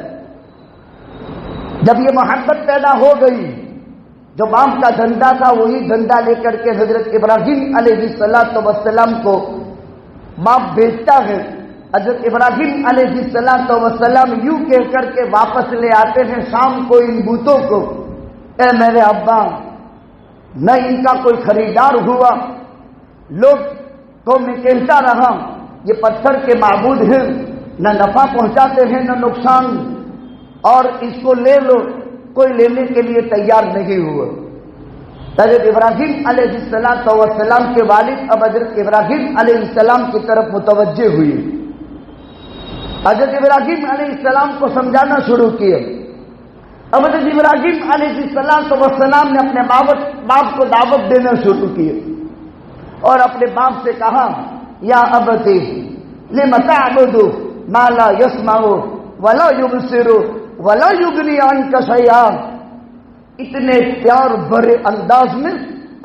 جب یہ محبت پیدا ہو گئی، جو باپ کا دھندا تھا وہی دھندا لے کر کے حضرت ابراہیم علیہ السلام کو باپ بھیجتا ہے۔ حضرت ابراہیم علیہ السلام یوں کہہ کر کے واپس لے آتے ہیں شام کو ان بتوں کو، اے میرے ابا، نہ ان کا کوئی خریدار ہوا، لوگ کو میں کہتا رہا یہ پتھر کے معبود ہیں، نہ نفع پہنچاتے ہیں نہ نقصان، اور اس کو لے لو، کوئی لینے کے لیے تیار نہیں ہوا۔ حضرت ابراہیم علیہ السلام کے والد اب حضرت ابراہیم علیہ السلام کی طرف متوجہ ہوئی، حضرت ابراہیم علیہ السلام کو سمجھانا شروع کیا، اب حضرت ابراہیم علیہ السلام نے اپنے باپ کو دعوت دینا شروع کی اور اپنے باپ سے کہا یا ابتی لم تعبد ما لا يسمع ولا يبصر ولا يغني عنك شيئا. اتنے پیار بھرے انداز میں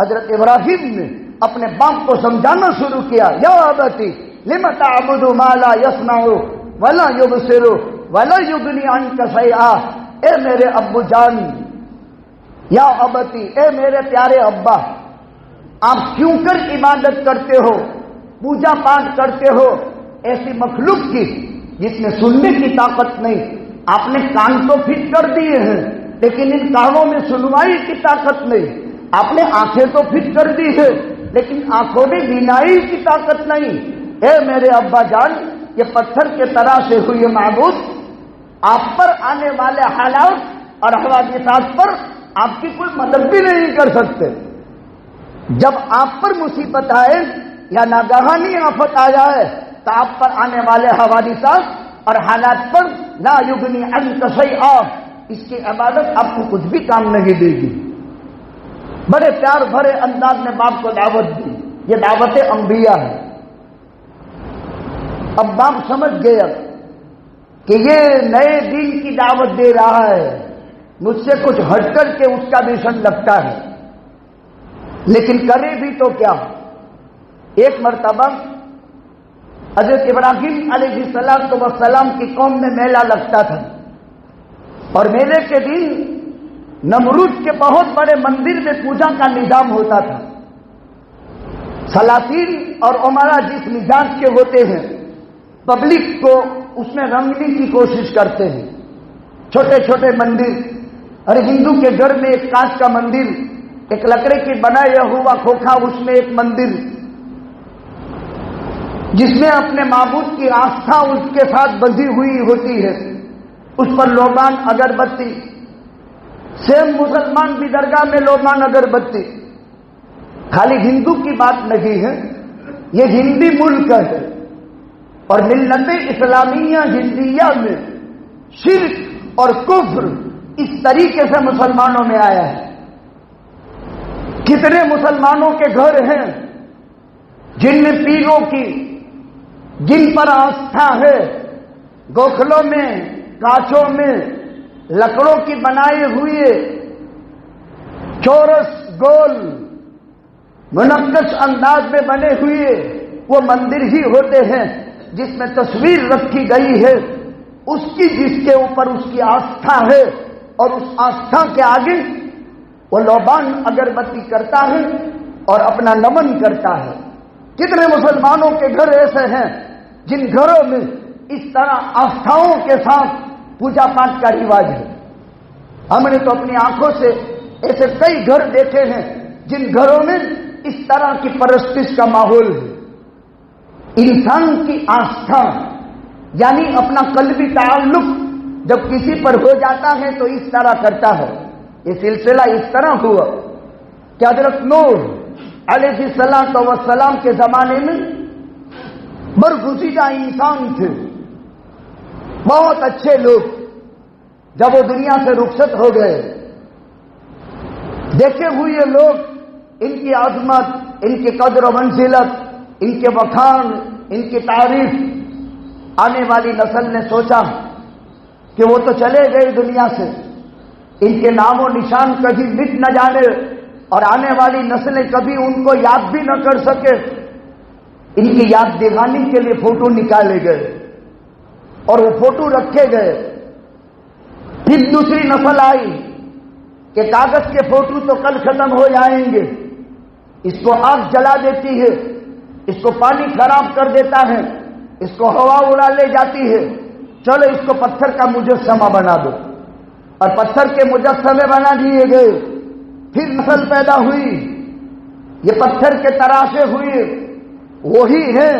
حضرت ابراہیم نے اپنے باپ کو سمجھانا شروع کیا. یا ابتی لم تعبد ما لا يسمع ولا يبصر ولا يغني عنك شيئا. اے میرے ابو جان، یا ابتی، اے میرے پیارے ابا، آپ کیوں کر عبادت کرتے ہو، پوجا پاٹ کرتے ہو ایسی مخلوق کی جس میں سننے کی طاقت نہیں؟ آپ نے کان تو فٹ کر دیے ہیں لیکن ان کانوں میں سنوائی کی طاقت نہیں. آپ نے آنکھیں تو فٹ کر دی ہے لیکن آنکھوں میں بینائی کی طاقت نہیں. اے میرے ابا جان، یہ پتھر کے تراشے ہوئے معبود آپ پر آنے والے حالات اور حوادثات پر آپ کی کوئی مدد بھی نہیں کر سکتے. جب آپ پر مصیبت آئے یا ناگہانی آفت آ جائے تو آپ پر آنے والے حوادثات اور حالات پر لا یغنی عنک شیئا، اس کی عبادت آپ کو کچھ بھی کام نہیں دے گی. بڑے پیار بھرے انداز میں باپ کو دعوت دی. یہ دعوت انبیاء ہے. اب باپ سمجھ گیا کہ یہ نئے دین کی دعوت دے رہا ہے، مجھ سے کچھ ہٹ کر کے اس کا مشن لگتا ہے، لیکن کرے بھی تو کیا. ایک مرتبہ حضرت ابراہیم علیہ السلام کی قوم میں میلہ لگتا تھا اور میلے کے دن نمرود کے بہت بڑے مندر میں پوجا کا نظام ہوتا تھا. سلاطین اور عمرا جس مزاج کے ہوتے ہیں پبلک کو اس میں رنگنے کی کوشش کرتے ہیں. چھوٹے چھوٹے مندر، ہر ہندو کے گھر میں ایک کانچ کا مندر، ایک لکڑی کی بنایا ہوا کھوکھا، اس میں ایک مندر جس میں اپنے معبود کی آستھا اس کے ساتھ بندھی ہوئی ہوتی ہے. اس پر لوبان اگربتی، سیم مسلمان بھی درگاہ میں لوبان اگربتی. خالی ہندو کی بات نہیں ہے، یہ ہندی ملک ہے اور ملت اسلامیہ ہندیہ میں شرک اور کفر اس طریقے سے مسلمانوں میں آیا ہے. کتنے مسلمانوں کے گھر ہیں جن میں پیروں کی، جن پر آستھا ہے، گوکھلوں میں، کانچوں میں، لکڑوں کی بنائے ہوئے چورس گول منقش انداز میں بنے ہوئے وہ مندر ہی ہوتے ہیں جس میں تصویر رکھی گئی ہے اس کی، جس کے اوپر اس کی آستھا ہے اور اس آستھا کے آگے وہ لوبان اگربتی کرتا ہے اور اپنا نمن کرتا ہے. کتنے مسلمانوں کے گھر ایسے ہیں جن گھروں میں اس طرح آستھاؤں کے ساتھ پوجا پاٹ کا رواج ہے. ہم نے تو اپنی آنکھوں سے ایسے کئی گھر دیکھے ہیں جن گھروں میں اس طرح کی پرستش کا ماحول ہے. انسان کی آستھا یعنی اپنا قلبی تعلق جب کسی پر ہو جاتا ہے تو اس طرح کرتا ہے. یہ سلسلہ اس طرح ہوا کہ حضرت نوح علیہ السلام کے زمانے میں برگزیدہ انسان تھے، بہت اچھے لوگ. جب وہ دنیا سے رخصت ہو گئے، دیکھے ہوئے لوگ ان کی عظمت، ان کی قدر و منزلت، ان کے بخان، ان کی تعریف، آنے والی نسل نے سوچا کہ وہ تو چلے گئے دنیا سے، ان کے نام و نشان کبھی مٹ نہ جانے اور آنے والی نسلیں کبھی ان کو یاد بھی نہ کر سکے. ان کی یاد دہانی کے لیے فوٹو نکالے گئے اور وہ فوٹو رکھے گئے. پھر دوسری نسل آئی کہ کاغذ کے فوٹو تو کل ختم ہو جائیں گے، اس کو آگ جلا دیتی ہے، اس کو پانی خراب کر دیتا ہے، اس کو ہوا اڑا لے جاتی ہے، چلو اس کو پتھر کا مجسمہ بنا دو. اور پتھر کے مجسمے بنا دیے گئے. پھر نسل پیدا ہوئی، یہ پتھر کے تراشے ہوئے وہی ہیں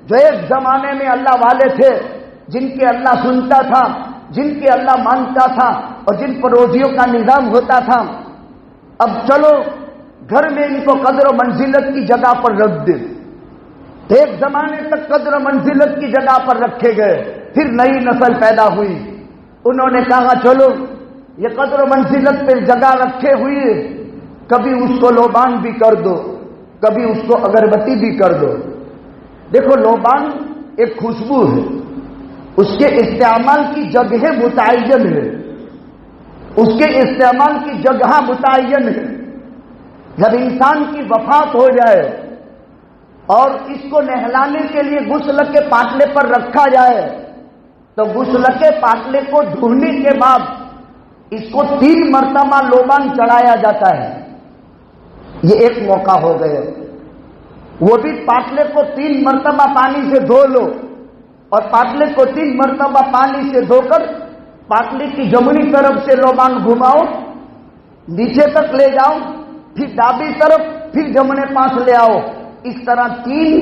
جو ایک زمانے میں اللہ والے تھے، جن کے اللہ سنتا تھا، جن کے اللہ مانتا تھا اور جن پر روزیوں کا نظام ہوتا تھا. اب چلو گھر میں ان کو قدر و منزلت کی جگہ پر رکھ دے. ایک زمانے تک قدر و منزلت کی جگہ پر رکھے گئے. پھر نئی نسل پیدا ہوئی، انہوں نے کہا چلو یہ قدر و منزلت پہ جگہ رکھے ہوئے، کبھی اس کو لوبان بھی کر دو، کبھی اس کو اگربتی بھی کر دو۔ دیکھو لوبان ایک خوشبو ہے، اس کے استعمال کی جگہ متعین ہے، اس کے استعمال کی جگہ متعین ہے۔ جب انسان کی وفات ہو جائے اور اس کو نہلانے کے لیے غسل کے پاٹلے پر رکھا جائے تو غسل کے پاٹلے کو دھونے کے بعد اس کو 3 مرتبہ لوبان چڑھایا جاتا ہے۔ یہ ایک موقع ہو گیا، وہ بھی پاٹلے کو 3 مرتبہ پانی سے دھو لو، اور پاٹلے کو 3 مرتبہ پانی سے دھو کر پاٹلے کی جمنی طرف سے لوبان گھماؤ، نیچے تک لے جاؤ، پھر ڈابی طرف، پھر جمنے پاس لے آؤ، اس طرح 3،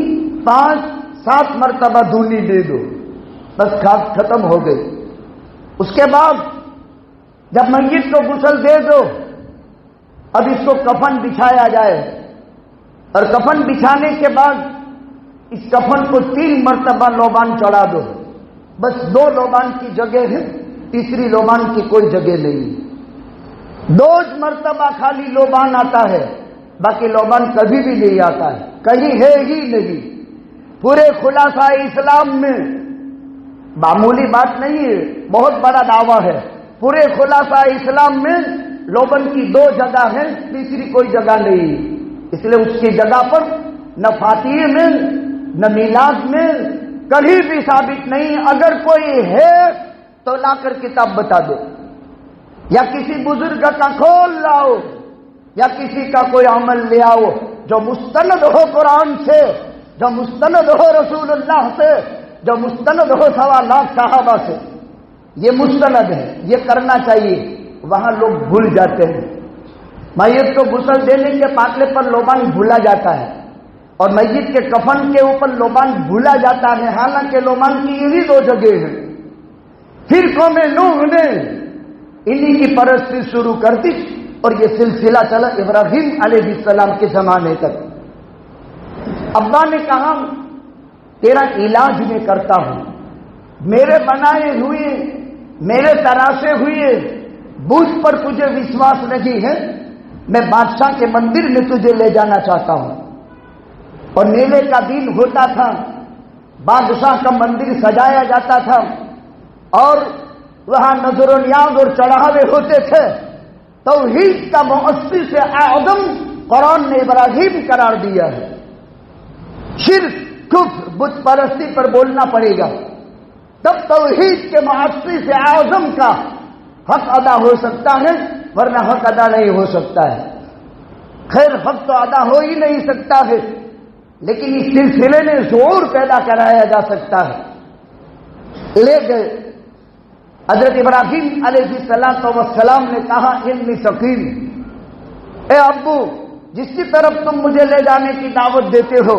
5، 7 مرتبہ دھونی دے دو، بس ختم ہو گئی۔ اس کے بعد جب میت کو غسل دے دو، اب اس کو کفن بچھایا جائے، اور کفن بچھانے کے بعد اس کفن کو 3 مرتبہ لوبان چڑھا دو، بس 2 لوبان کی جگہ ہے، تیسری لوبان کی کوئی جگہ نہیں۔ 2 مرتبہ خالی لوبان آتا ہے، باقی لوبان کبھی بھی نہیں آتا ہے، کہیں ہے ہی نہیں۔ پورے خلاصہ اسلام میں معمولی بات نہیں ہے، بہت بڑا دعویٰ ہے۔ پورے خلاصہ اسلام میں لوبان کی 2 جگہ ہیں، تیسری کوئی جگہ نہیں، اس لیے اس کی جگہ پر نہ فاتحہ میں نہ میلاد میں کبھی بھی ثابت نہیں۔ اگر کوئی ہے تو لا کر کتاب بتا دو، یا کسی بزرگ کا کھول لاؤ، یا کسی کا کوئی عمل لے آؤ جو مستند ہو قرآن سے، جو مستند ہو رسول اللہ سے، جو مستند ہو 1.25 لاکھ صحابہ سے۔ یہ مستند ہے، یہ کرنا چاہیے۔ وہاں لوگ بھول جاتے ہیں، میت کو غسل دینے کے پاٹلے پر لوبان بھولا جاتا ہے، اور میت کے کفن کے اوپر لوبان بھولا جاتا ہے، حالانکہ لوبان کی یہی 2 جگہ ہیں۔ پھر قوم نوح نے انہی کی پرستی شروع کر دی، اور یہ سلسلہ چلا ابراہیم علیہ السلام کے زمانے تک۔ ابا نے کہا تیرا علاج میں کرتا ہوں، میرے بنائے ہوئے، میرے تراشے ہوئے بت پر تجھے وشواس نہیں ہے، میں بادشاہ کے مندر میں تجھے لے جانا چاہتا ہوں۔ اور میلے کا دن ہوتا تھا، بادشاہ کا مندر سجایا جاتا تھا، اور وہاں نظر و نیاز اور چڑھاوے ہوتے تھے۔ توحید کا مؤسس اعظم قرآن نے ابراہیم قرار دیا ہے۔ شرک، کفر، بت پرستی پر بولنا پڑے گا، تب توحید کے مؤسس اعظم کا حق ادا ہو سکتا ہے، ورنہ حق ادا نہیں ہو سکتا ہے۔ خیر حق تو ادا ہو ہی نہیں سکتا ہے، لیکن اس سلسلے میں شعور پیدا کرایا جا سکتا ہے۔ لے گئے حضرت ابراہیم علیہ السلام نے کہا انی سقیم، اے ابو جس کی طرف تم مجھے لے جانے کی دعوت دیتے ہو،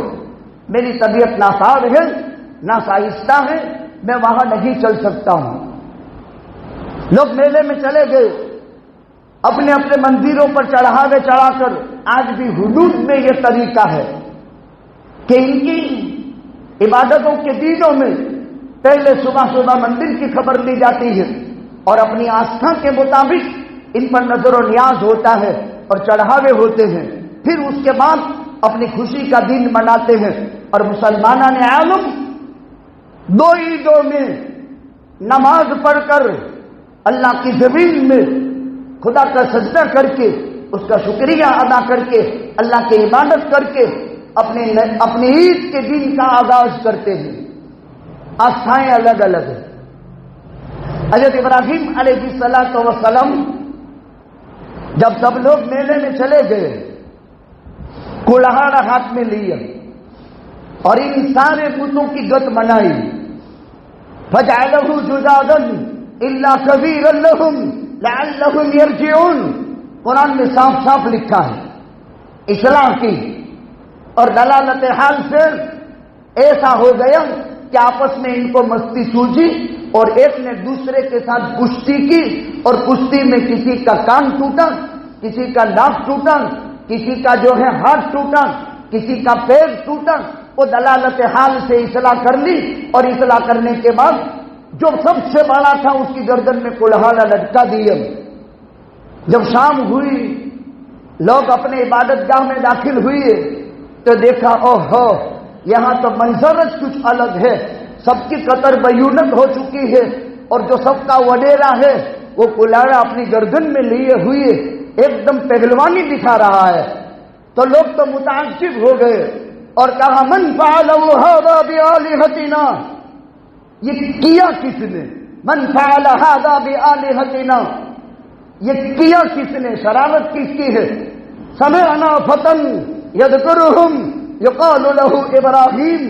میری طبیعت ناساز ہے، ناسائستہ ہے، میں وہاں نہیں چل سکتا ہوں۔ لوگ میلے میں چلے گئے، اپنے اپنے مندروں پر چڑھاوے چڑھا کر۔ آج بھی حدود میں یہ طریقہ ہے کہ ان کی عبادتوں کے دنوں میں پہلے صبح صبح مندر کی خبر لی جاتی ہے، اور اپنی آستھا کے مطابق ان پر نظر و نیاز ہوتا ہے اور چڑھاوے ہوتے ہیں، پھر اس کے بعد اپنی خوشی کا دن مناتے ہیں۔ اور مسلمانان عالم 2 عیدوں میں نماز پڑھ کر اللہ کی زمین میں خدا کا سجدہ کر کے، اس کا شکریہ ادا کر کے، اللہ کی عبادت کر کے اپنی عید کے دن کا آغاز کرتے ہیں۔ آستھائیں الگ الگ ہیں۔ حضرت ابراہیم علیہ السلام جب سب لوگ میلے میں چلے گئے، کلہاڑا ہاتھ میں لیا اور ان سارے بتوں کی گت منائی۔ فجعلہ جذاذا الا کبیرا لهم لعلهم یرجعون، قرآن میں صاف صاف لکھا ہے۔ اصلاح کی اور دلالت حال سے ایسا ہو گیا کہ آپس میں ان کو مستی سوجی، اور ایک نے دوسرے کے ساتھ کشتی کی، اور کشتی میں کسی کا کان ٹوٹا، کسی کا ناک ٹوٹا، کسی کا جو ہے ہاتھ ٹوٹا، کسی کا پیر ٹوٹا۔ وہ دلالت حال سے اصلاح کر لی، اور اصلاح کرنے کے بعد جو سب سے بڑا تھا اس کی گردن میں کلہاڑا لٹکا دیا۔ جب شام ہوئی لوگ اپنے عبادت گاہ میں داخل ہوئے تو دیکھا اوہو یہاں تو منظرج کچھ الگ ہے، سب کی قطر بیونت ہو چکی ہے، اور جو سب کا وڈیرا ہے وہ کلاڑا اپنی گردن میں لیے ہوئے ایک دم پہلوانی دکھا رہا ہے۔ تو لوگ تو متعجب ہو گئے اور کہا من فعل هذا بآلهتنا، یہ کیا کس نے؟ من فعل هذا بآلهتنا، یہ کیا کس نے؟ شرارت کس کی ہے؟ سمعنا فتى يذكرهم يقال له ابراہیم،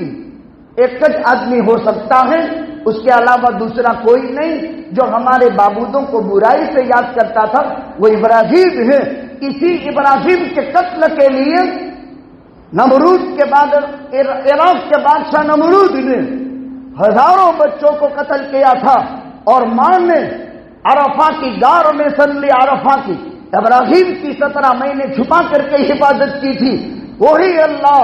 ایک آدمی ہو سکتا ہے، اس کے علاوہ دوسرا کوئی نہیں جو ہمارے معبودوں کو برائی سے یاد کرتا تھا، وہ ابراہیم ہے۔ اسی ابراہیم کے قتل کے لیے نمرود کے بعد عراق کے بادشاہ نمرود نے ہزاروں بچوں کو قتل کیا تھا، اور ماں نے عرفہ کی غار میں صلی عرفہ کی ابراہیم کی 17 مہینے چھپا کر کے حفاظت کی تھی۔ وہی اللہ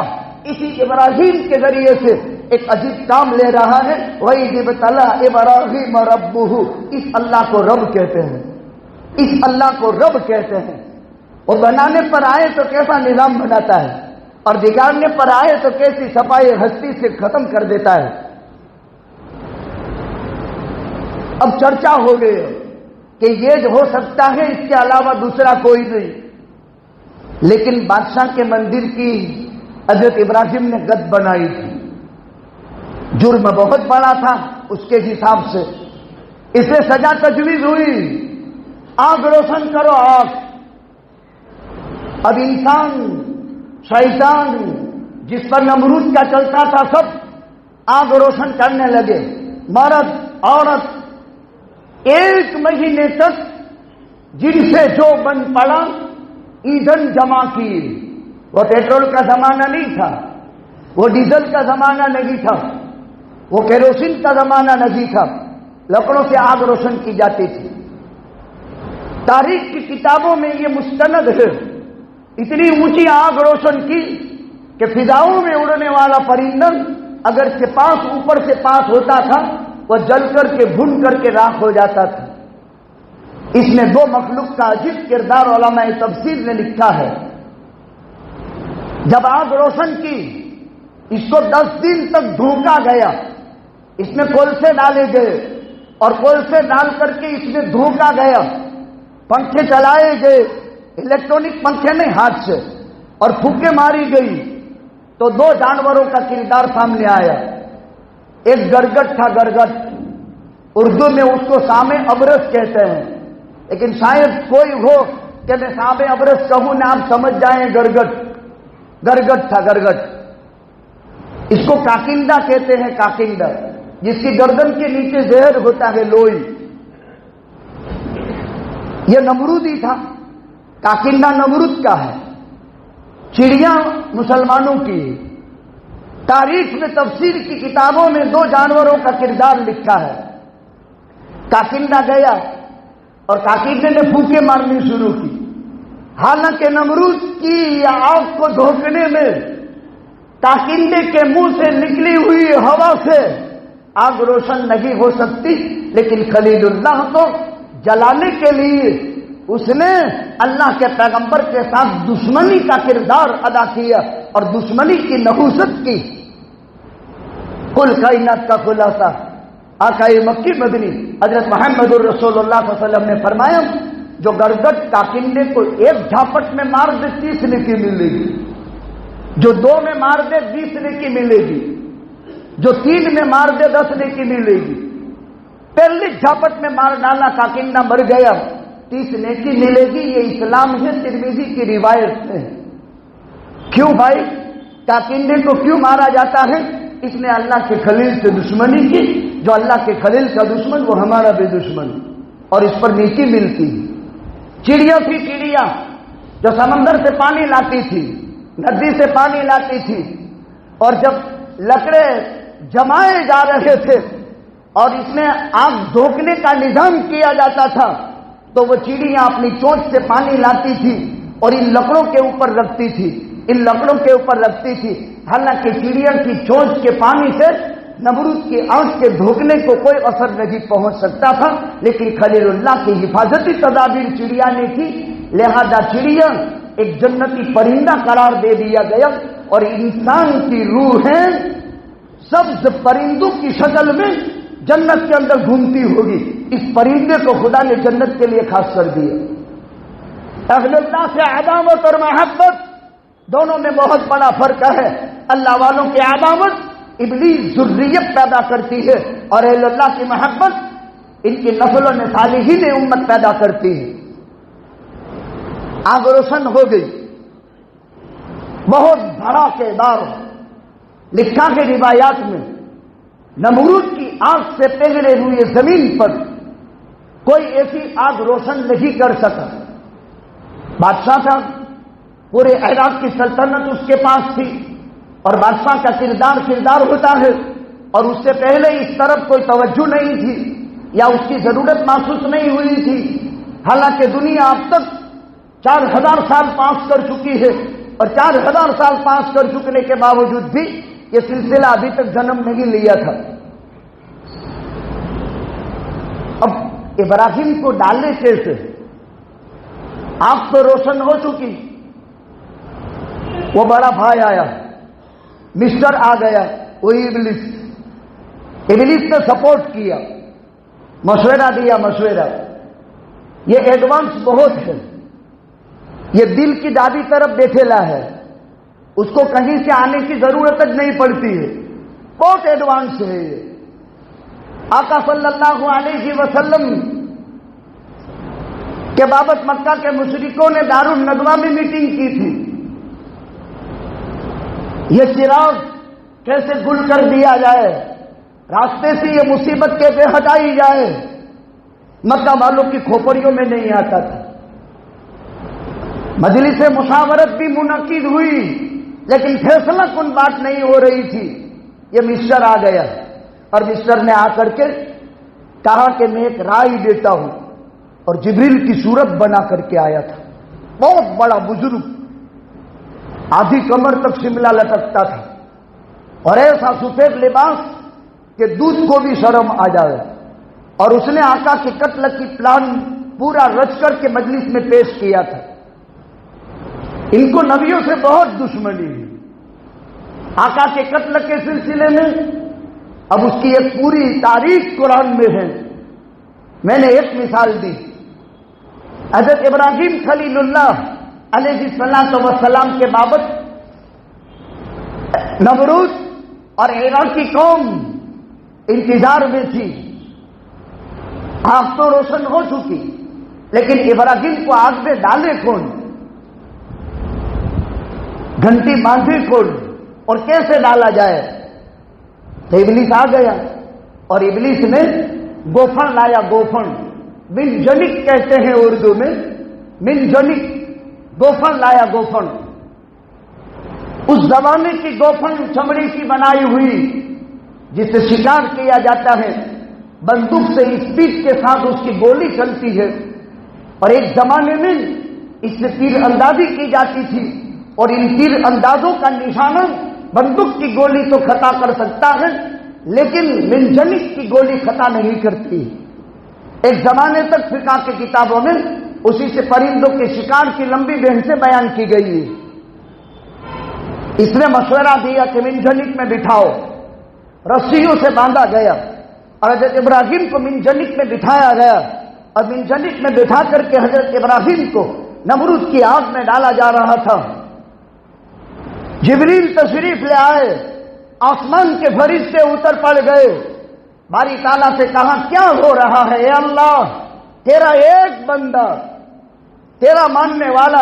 اسی ابراہیم کے ذریعے سے ایک عجیب کام لے رہا ہے، وَإِذِ ابْتَلَىٰ إِبْرَاهِيمَ رَبُّهُ، اس اللہ کو رب کہتے ہیں، اس اللہ کو رب کہتے ہیں۔ اور بنانے پر آئے تو کیسا نظام بناتا ہے، اور بگاڑنے پر آئے تو کیسی صفائی ہستی سے ختم کر دیتا ہے۔ اب چرچا ہو گئی کہ یہ جو ہو سکتا ہے، اس کے علاوہ دوسرا کوئی نہیں، لیکن بادشاہ کے مندر کی حضرت ابراہیم نے گد بنائی تھی، جرم بہت بڑا تھا اس کے حساب سے، اسے سزا تجویز ہوئی، آگ روشن کرو آگ۔ اب انسان شیطان جس پر نمرود کا چلتا تھا سب آگ روشن کرنے لگے، مرد عورت، 1 مہینے تک جن سے جو بن پڑا ایندھن جمع کی۔ وہ پیٹرول کا زمانہ نہیں تھا، وہ ڈیزل کا زمانہ نہیں تھا، وہ کیروسین کا زمانہ نہیں تھا، لکڑوں سے آگ روشن کی جاتی تھی۔ تاریخ کی کتابوں میں یہ مستند ہے، اتنی اونچی آگ روشن کی کہ فضاؤں میں اڑنے والا پرندہ اگر سے پاس اوپر سے پاس ہوتا تھا وہ جل کر کے بھن کر کے راکھ ہو جاتا تھا۔ اس میں 2 مخلوق کا عجیب کردار علماء تفسیر نے لکھا ہے۔ جب آگ روشن کی اس کو 10 دن تک دھوکا گیا، اس میں کولسے ڈالے گئے اور کولسے ڈال کر کے اس میں دھوکا گیا، پنکھے چلائے گئے، الیکٹرانک پنکھے نہیں ہاتھ سے، اور پھوکے ماری گئی تو 2 جانوروں کا کردار سامنے آیا۔ ایک گرگٹ تھا، گرگٹ، اردو میں اس کو سامے ابرس کہتے ہیں، لیکن شاید کوئی ہو کہ میں سامے ابرس کہوں نہ آپ سمجھ جائیں، گرگٹ تھا، گرگٹ۔ اس کو کاکندہ کہتے ہیں، کاکندہ، جس کی گردن کے نیچے زہر ہوتا ہے، لوئی۔ یہ نمرودی تھا، کاکندہ نمرود کا ہے، چڑیا مسلمانوں کی۔ تاریخ میں تفسیر کی کتابوں میں 2 جانوروں کا کردار لکھا ہے۔ کاکندہ گیا اور کاکندے نے پھوکے مارنی شروع کی، حالانکہ نمرود کی آگ کو دھوکنے میں کاکندے کے منہ سے نکلی ہوئی ہوا سے آگ روشن نہیں ہو سکتی، لیکن خلیل اللہ کو جلانے کے لیے اس نے اللہ کے پیغمبر کے ساتھ دشمنی کا کردار ادا کیا اور دشمنی کی نحوست کی۔ کل کائنات کا خلاصہ آقائے مکی مدنی حضرت محمد الرسول اللہ صلی اللہ علیہ وسلم نے فرمایا، جو گرگٹ کاکندے کو 1 جھاپٹ میں مار دے 30 نیکی ملے گی، جو 2 میں مار دے 20 نیکی ملے گی، جو 3 میں مار دے 10 نیکی ملے گی۔ پہلی جھاپٹ میں مار ڈالا، کاکندہ مر گیا، 30 نیکی ملے گی۔ یہ اسلام ہے، ترمذی کی روایت ہے۔ کیوں بھائی کاکندے کو کیوں مارا جاتا ہے؟ اس نے اللہ کے خلیل سے دشمنی کی، جو اللہ کے خلیل کا دشمن وہ ہمارا بھی دشمن، اور اس پر نیکی ملتی ہے۔ چڑیا تھی، چڑیا جو سمندر سے پانی لاتی تھی، ندی سے پانی لاتی تھی، اور جب لکڑے جمائے جا رہے تھے اور اس میں آگ دھوکنے کا نظام کیا جاتا تھا تو وہ چڑیاں اپنی چونچ سے پانی لاتی تھی اور ان لکڑوں کے اوپر رکھتی تھی، ان لکڑوں کے اوپر رکھتی تھی۔ حالانکہ چڑیا کی چونچ کے پانی سے نمرود کی آنکھ کے دھوکنے کو کوئی اثر نہیں پہنچ سکتا تھا، لیکن خلیل اللہ کی حفاظتی تدابیر چڑیا نے کی، لہذا چڑیا ایک جنتی پرندہ قرار دے دیا گیا، اور انسان کی روحیں سبز پرندوں کی شکل میں جنت کے اندر گھومتی ہوگی۔ اس پرندے کو خدا نے جنت کے لیے خاص کر دیا۔ اہل اللہ سے عداوت اور محبت دونوں میں بہت بڑا فرق ہے۔ اللہ والوں کی عداوت ابلیس ذریت پیدا کرتی ہے، اور اہل اللہ کی محبت ان کی نسلوں میں صالحین امت پیدا کرتی ہے۔ آگ روشن ہو گئی، بہت دھڑاکے دار لکھا ہے روایات میں، نمرود کی آگ سے پگھلے ہوئے زمین پر کوئی ایسی آگ روشن نہیں کر سکا۔ بادشاہ تھا، پورے عراق کی سلطنت اس کے پاس تھی، اور بادشاہ کا کردار ہوتا ہے، اور اس سے پہلے اس طرف کوئی توجہ نہیں تھی یا اس کی ضرورت محسوس نہیں ہوئی تھی۔ حالانکہ دنیا اب تک 4000 سال پاس کر چکی ہے، اور 4000 سال پاس کر چکنے کے باوجود بھی یہ سلسلہ ابھی تک جنم نہیں لیا تھا۔ اب ابراہیم کو ڈالنے کیسے؟ آنکھ تو روشن ہو چکی، وہ بڑا بھائی آیا، مسٹر آ گیا، وہی ابلیس نے سپورٹ کیا، مشورہ دیا۔ یہ ایڈوانس بہت ہے، یہ دل کی دادی طرف بیٹھےلا ہے، اس کو کہیں سے آنے کی ضرورت نہیں پڑتی ہے، بہت ایڈوانس ہے یہ۔ آقا صلی اللہ علیہ وسلم کے بابت مکہ کے مشرکوں نے دارالندوہ میں میٹنگ کی تھی، یہ چراغ کیسے گل کر دیا جائے، راستے سے یہ مصیبت کیسے ہٹائی جائے۔ مکہ والوں کی کھوپڑیوں میں نہیں آتا تھا۔ مجلس مشاورت بھی منعقد ہوئی، لیکن فیصلہ کن بات نہیں ہو رہی تھی۔ یہ مسٹر آ گیا، اور مسٹر نے آ کر کے کہا کہ میں ایک رائے دیتا ہوں، اور جبریل کی صورت بنا کر کے آیا تھا، بہت بڑا بزرگ، آدھی کمر تک شملہ لٹکتا تھا، اور ایسا سفید لباس کہ دودھ کو بھی شرم آ جائے، اور اس نے آقا کے قتل کی پلان پورا رچ کر کے مجلس میں پیش کیا تھا۔ ان کو نبیوں سے بہت دشمنی ہے، آقا کے قتل کے سلسلے میں۔ اب اس کی ایک پوری تاریخ قرآن میں ہے، میں نے ایک مثال دی۔ حضرت ابراہیم خلیل اللہ علیہ السلام کے بابت نمرود اور عراق کی قوم انتظار میں تھی۔ آگ تو روشن ہو چکی، لیکن ابراہیم کو آگ میں ڈالے کون، گھنٹی باندھی کون، اور کیسے ڈالا جائے؟ تو ابلیس آ گیا، اور ابلیس نے گوفن لایا، گوفن منجنک کہتے ہیں اردو میں، منجنک گوفن لایا، گوفن اس زمانے کی گوفن چمڑی کی بنائی ہوئی، جس سے شکار کیا جاتا ہے، بندوق سے اسپیڈ کے ساتھ اس کی گولی چلتی ہے، اور ایک زمانے میں اس سے تیر اندازی کی جاتی تھی، اور ان تیر اندازوں کا نشانہ بندوق کی گولی تو خطا کر سکتا ہے، لیکن منجنک کی گولی خطا نہیں کرتی۔ ایک زمانے تک فقہ کی کتابوں میں اسی سے پرندوں کے شکار کی لمبی بحثیں بیان کی گئی ہے۔ اس نے مشورہ دیا کہ منجنک میں بٹھاؤ، رسیوں سے باندھا گیا، اور حضرت ابراہیم کو منجنک میں بٹھایا گیا، اور منجنک میں بٹھا کر کے حضرت ابراہیم کو نمرود کی آگ میں ڈالا جا رہا تھا۔ جبریل تشریف لے آئے، آسمان کے فرشتے اتر پڑ گئے، باری تعالیٰ سے کہا کیا ہو رہا ہے؟ اے اللہ، تیرا ایک بندہ، تیرا ماننے والا،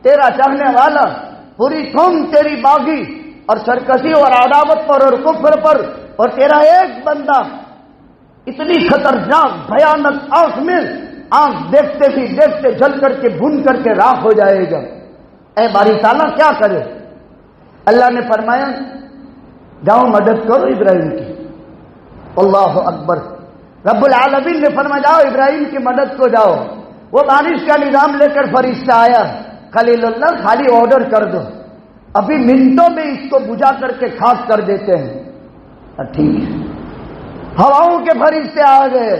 تیرا چاہنے والا، پوری قوم تیری باغی اور سرکشی اور عداوت پر اور کفر پر، اور تیرا ایک بندہ اتنی خطرناک بھیانک آگ میں، آگ دیکھتے ہی دیکھتے جل کر کے بھن کر کے راکھ ہو جائے گا۔ اے باری تعالیٰ کیا کرے؟ اللہ نے فرمایا جاؤ مدد کرو ابراہیم کی۔ اللہ اکبر، رب العالمین نے فرمایا جاؤ ابراہیم کی مدد کو جاؤ۔ وہ بارش کا نظام لے کر فرشتہ آیا، خلیل اللہ خالی آرڈر کر دو، ابھی منٹوں میں اس کو بجھا کر کے خاک کر دیتے ہیں۔ ٹھیک ہے. ہواؤں کے فرشتے آ گئے.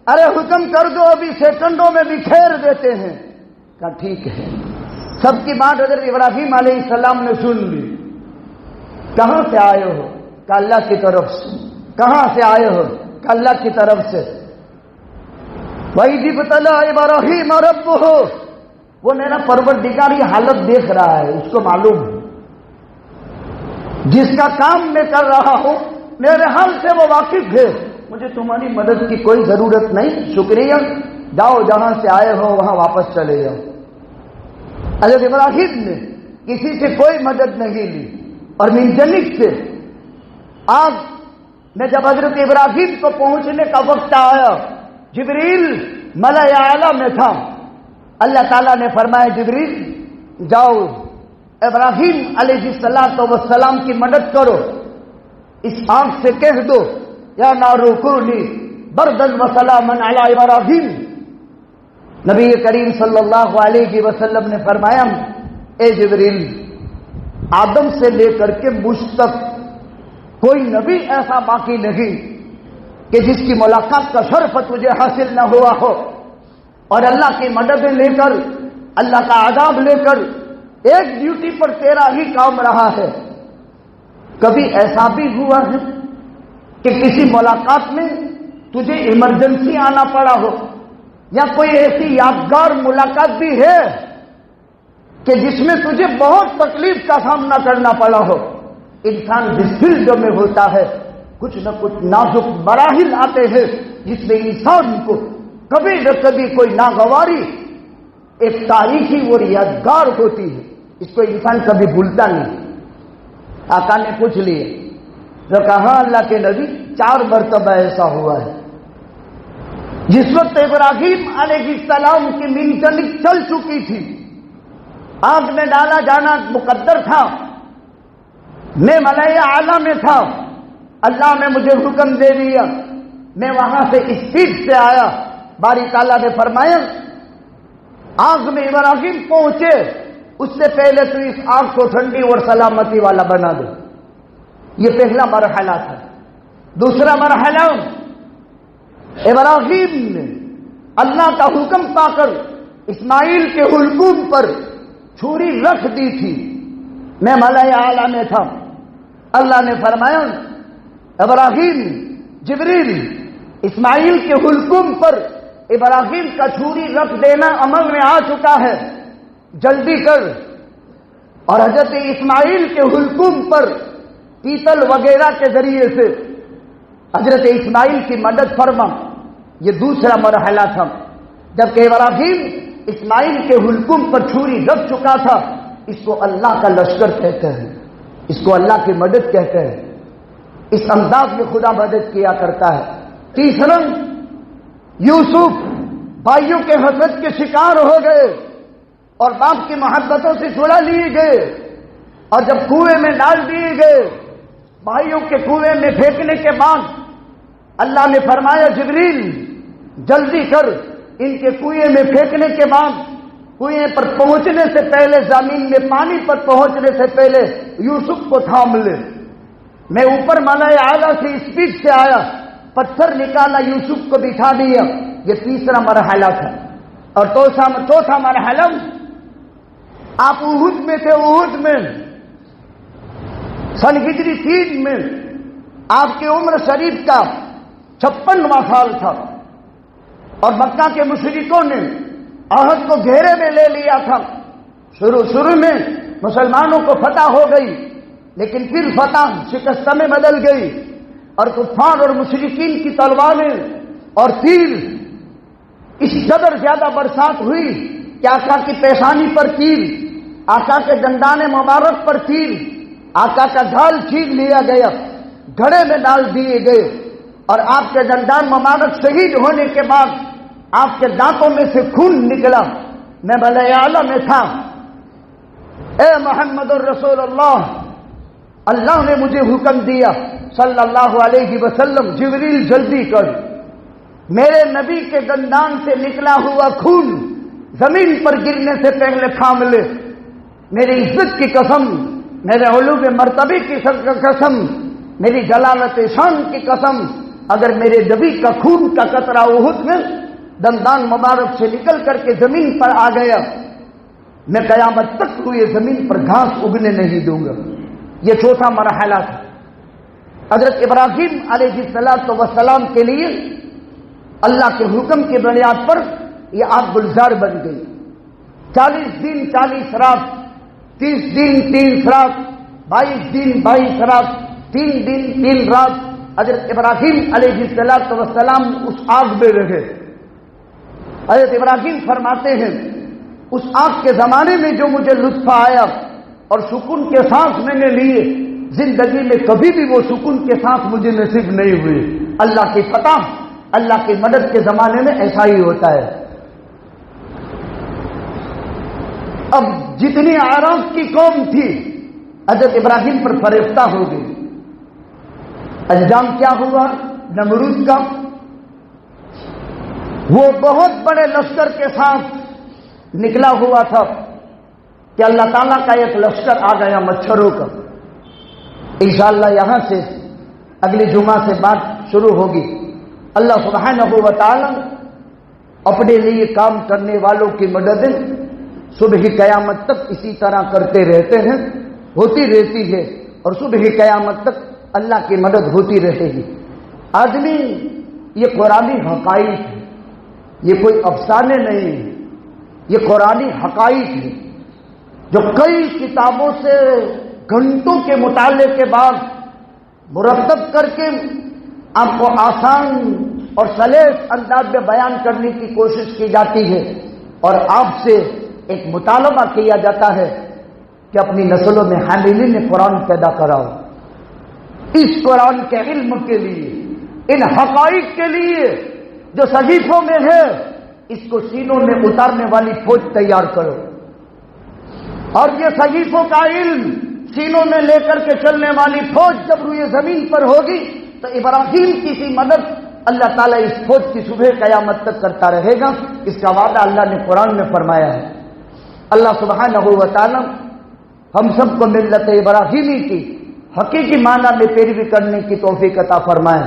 ارے حکم کر دو ابھی سیکنڈوں میں بکھیر دیتے ہیں. کہا ٹھیک ہے. سب کی بات حضرت ابراہیم علیہ السلام نے سن لی. کہاں سے آئے ہو؟ کہ اللہ کی طرف سے. کہاں سے آئے ہو؟ کہ اللہ کی طرف سے. وَإِذِ ابْتَلَىٰ إِبْرَاهِيمَ رَبُّهُ، وہ میرا پروردگار یہ حالت دیکھ رہا ہے، اس کو معلوم ہے جس کا کام میں کر رہا ہوں میرے حال سے وہ واقف ہے. مجھے تمہاری مدد کی کوئی ضرورت نہیں. شکریہ، جاؤ جہاں سے آئے ہو وہاں واپس چلے جاؤ. حضرت ابراہیم نے کسی سے کوئی مدد نہیں لی. اور من جنب سے آگ میں جب حضرت ابراہیم کو پہنچنے کا وقت آیا، جبریل ملأ اعلیٰ میں تھا. اللہ تعالیٰ نے فرمایا جبریل جاؤ ابراہیم علیہ السلام کی مدد کرو. اس آگ سے کہہ دو یا نار کونی بردا وسلاما علی ابراہیم. نبی کریم صلی اللہ علیہ وسلم نے فرمایا اے جبریل، آدم سے لے کر کے مجھ تک کوئی نبی ایسا باقی نہیں کہ جس کی ملاقات کا شرف تجھے حاصل نہ ہوا ہو، اور اللہ کی مدد لے کر، اللہ کا عذاب لے کر ایک ڈیوٹی پر تیرا ہی کام رہا ہے. کبھی ایسا بھی ہوا ہے کہ کسی ملاقات میں تجھے ایمرجنسی آنا پڑا ہو، یا کوئی ایسی یادگار ملاقات بھی ہے کہ جس میں تجھے بہت تکلیف کا سامنا کرنا پڑا ہو؟ انسان جس فیلڈ میں ہوتا ہے کچھ نہ کچھ نازک مراحل آتے ہیں جس میں انسان کو کبھی نہ کبھی کوئی ناگواری ایک تاریخی اور یادگار ہوتی ہے. اس کو انسان کبھی بھولتا نہیں. آقا نے پوچھ لیے تو کہا اللہ کے نبی 4 مرتبہ ایسا ہوا ہے. جس وقت ابراہیم علیہ السلام کی منجنیق چل چکی تھی، آگ میں ڈالا جانا مقدر تھا، میں ملأ اعلیٰ میں تھا، اللہ نے مجھے حکم دے دیا، میں وہاں سے اسپیڈ سے آیا. باری تعالیٰ نے فرمایا آگ میں ابراہیم پہنچے اس سے پہلے تو اس آگ کو ٹھنڈی اور سلامتی والا بنا دو. یہ پہلا مرحلہ تھا. دوسرا مرحلہ، ابراہیم نے اللہ کا حکم پا کر اسماعیل کے حلقوم پر چھری رکھ دی تھی. میں ملأ اعلیٰ میں تھا. اللہ نے فرمایا ابراہیم، جبریل اسماعیل کے حلقوم پر ابراہیم کا چھری رکھ دینا عمل میں آ چکا ہے، جلدی کر. اور حضرت اسماعیل کے حلقوم پر پیتل وغیرہ کے ذریعے سے حضرت اسماعیل کی مدد فرما. یہ دوسرا مرحلہ تھا. جبکہ ابراہیم اسماعیل کے حلقوم پر چھری رکھ چکا تھا. اس کو اللہ کا لشکر کہتے ہیں، اس کو اللہ کی مدد کہتے ہیں. اس انداز میں خدا مدد کیا کرتا ہے. تیسرا، یوسف بھائیوں کے حسد کے شکار ہو گئے اور باپ کی محبتوں سے چھڑا لیے گئے، اور جب کنویں میں ڈال دیے گئے، بھائیوں کے کنویں میں پھینکنے کے بعد اللہ نے فرمایا جبریل جلدی کر، ان کے کنویں میں پھینکنے کے بعد کنویں پر پہنچنے سے پہلے، زمین میں پانی پر پہنچنے سے پہلے یوسف کو تھام لے. میں اوپر ملأ اعلیٰ سے اسپیڈ سے آیا، پتھر نکالا، یوسف کو بٹھا دیا. یہ تیسرا مرحلہ تھا. اور چوتھا مرحلہ، آپ احد میں تھے. احد میں سن ہجری 3 میں آپ کی عمر شریف کا 56واں سال تھا، اور مکہ کے مشرکوں نے عہد کو گھیرے میں لے لیا تھا. شروع میں مسلمانوں کو فتح ہو گئی، لیکن پھر فتح شکست میں بدل گئی، اور کفار اور مشرکین کی تلواریں اور تیر اس قدر زیادہ برسات ہوئی کہ آقا کی پیشانی پر تیر، آقا کے دندان مبارک پر تیر، آقا کا ڈھال چھین لیا گیا، گھڑے میں ڈال دیے گئے، اور آپ کے دندان مبارک شہید ہونے کے بعد آپ کے دانتوں میں سے خون نکلا. میں ملأ اعلیٰ میں تھا. اے محمد الرسول اللہ، اللہ نے مجھے حکم دیا صلی اللہ علیہ وسلم، جبریل جلدی کر، میرے نبی کے دندان سے نکلا ہوا خون زمین پر گرنے سے پہلے تھام لے. میری عزت کی قسم، میرے علو مرتبے کی قسم، میری جلالت شان کی قسم، اگر میرے نبی کا خون کا قطرہ احد میں دندان مبارک سے نکل کر کے زمین پر آ گیا، میں قیامت تک ہوئے زمین پر گھاس اگنے نہیں دوں گا۔ یہ چوتھا مرحلہ تھا۔ حضرت ابراہیم علیہ السلام کے لیے اللہ کے حکم کی بنیاد پر یہ آگ گلزار بن گئی۔ 40 دن 40 رات، 30 دن 30 رات، 22 دن 22 رات، 3 دن 3 رات حضرت ابراہیم علیہ السلام اس آگ میں رہے۔ حضرت ابراہیم فرماتے ہیں اس آگ کے زمانے میں جو مجھے لطف آیا اور سکون کے سانس میں نے لیے، زندگی میں کبھی بھی وہ سکون کے سانس مجھے نصیب نہیں ہوئے۔ اللہ کی فتح، اللہ کی مدد کے زمانے میں ایسا ہی ہوتا ہے۔ اب جتنی عرب کی قوم تھی حضرت ابراہیم پر فریفتہ ہو گئی۔ انجام کیا ہوا نمرود کا؟ وہ بہت بڑے لشکر کے ساتھ نکلا ہوا تھا کہ اللہ تعالیٰ کا ایک لشکر آ گیا مچھروں کا۔ انشاءاللہ یہاں سے اگلی جمعہ سے بات شروع ہوگی۔ اللہ سبحانہ و تعالی اپنے لیے کام کرنے والوں کی مدد صبح قیامت تک اسی طرح کرتے رہتے ہیں، ہوتی رہتی ہے، اور صبح قیامت تک اللہ کی مدد ہوتی رہے گی۔ آدمی یہ قرآنی حقائق ہے، یہ کوئی افسانے نہیں ہے، یہ قرآنی حقائق ہے جو کئی کتابوں سے گھنٹوں کے مطالعے کے بعد مرتب کر کے آپ کو آسان اور سلیس انداز میں بیان کرنے کی کوشش کی جاتی ہے، اور آپ سے ایک مطالبہ کیا جاتا ہے کہ اپنی نسلوں میں حاملین قرآن پیدا کراؤ۔ اس قرآن کے علم کے لیے، ان حقائق کے لیے جو صحیفوں میں ہے، اس کو سینوں میں اتارنے والی فوج تیار کرو۔ اور یہ صحیفوں کا علم سینوں میں لے کر کے چلنے والی فوج جب روئے زمین پر ہوگی تو ابراہیم کی سی مدد اللہ تعالیٰ اس فوج کی صبح قیامت تک کرتا رہے گا۔ اس کا وعدہ اللہ نے قرآن میں فرمایا ہے۔ اللہ سبحانہ و تعالی ہم سب کو ملت ابراہیمی کی حقیقی معنی میں پیروی کرنے کی توفیق عطا فرمائے۔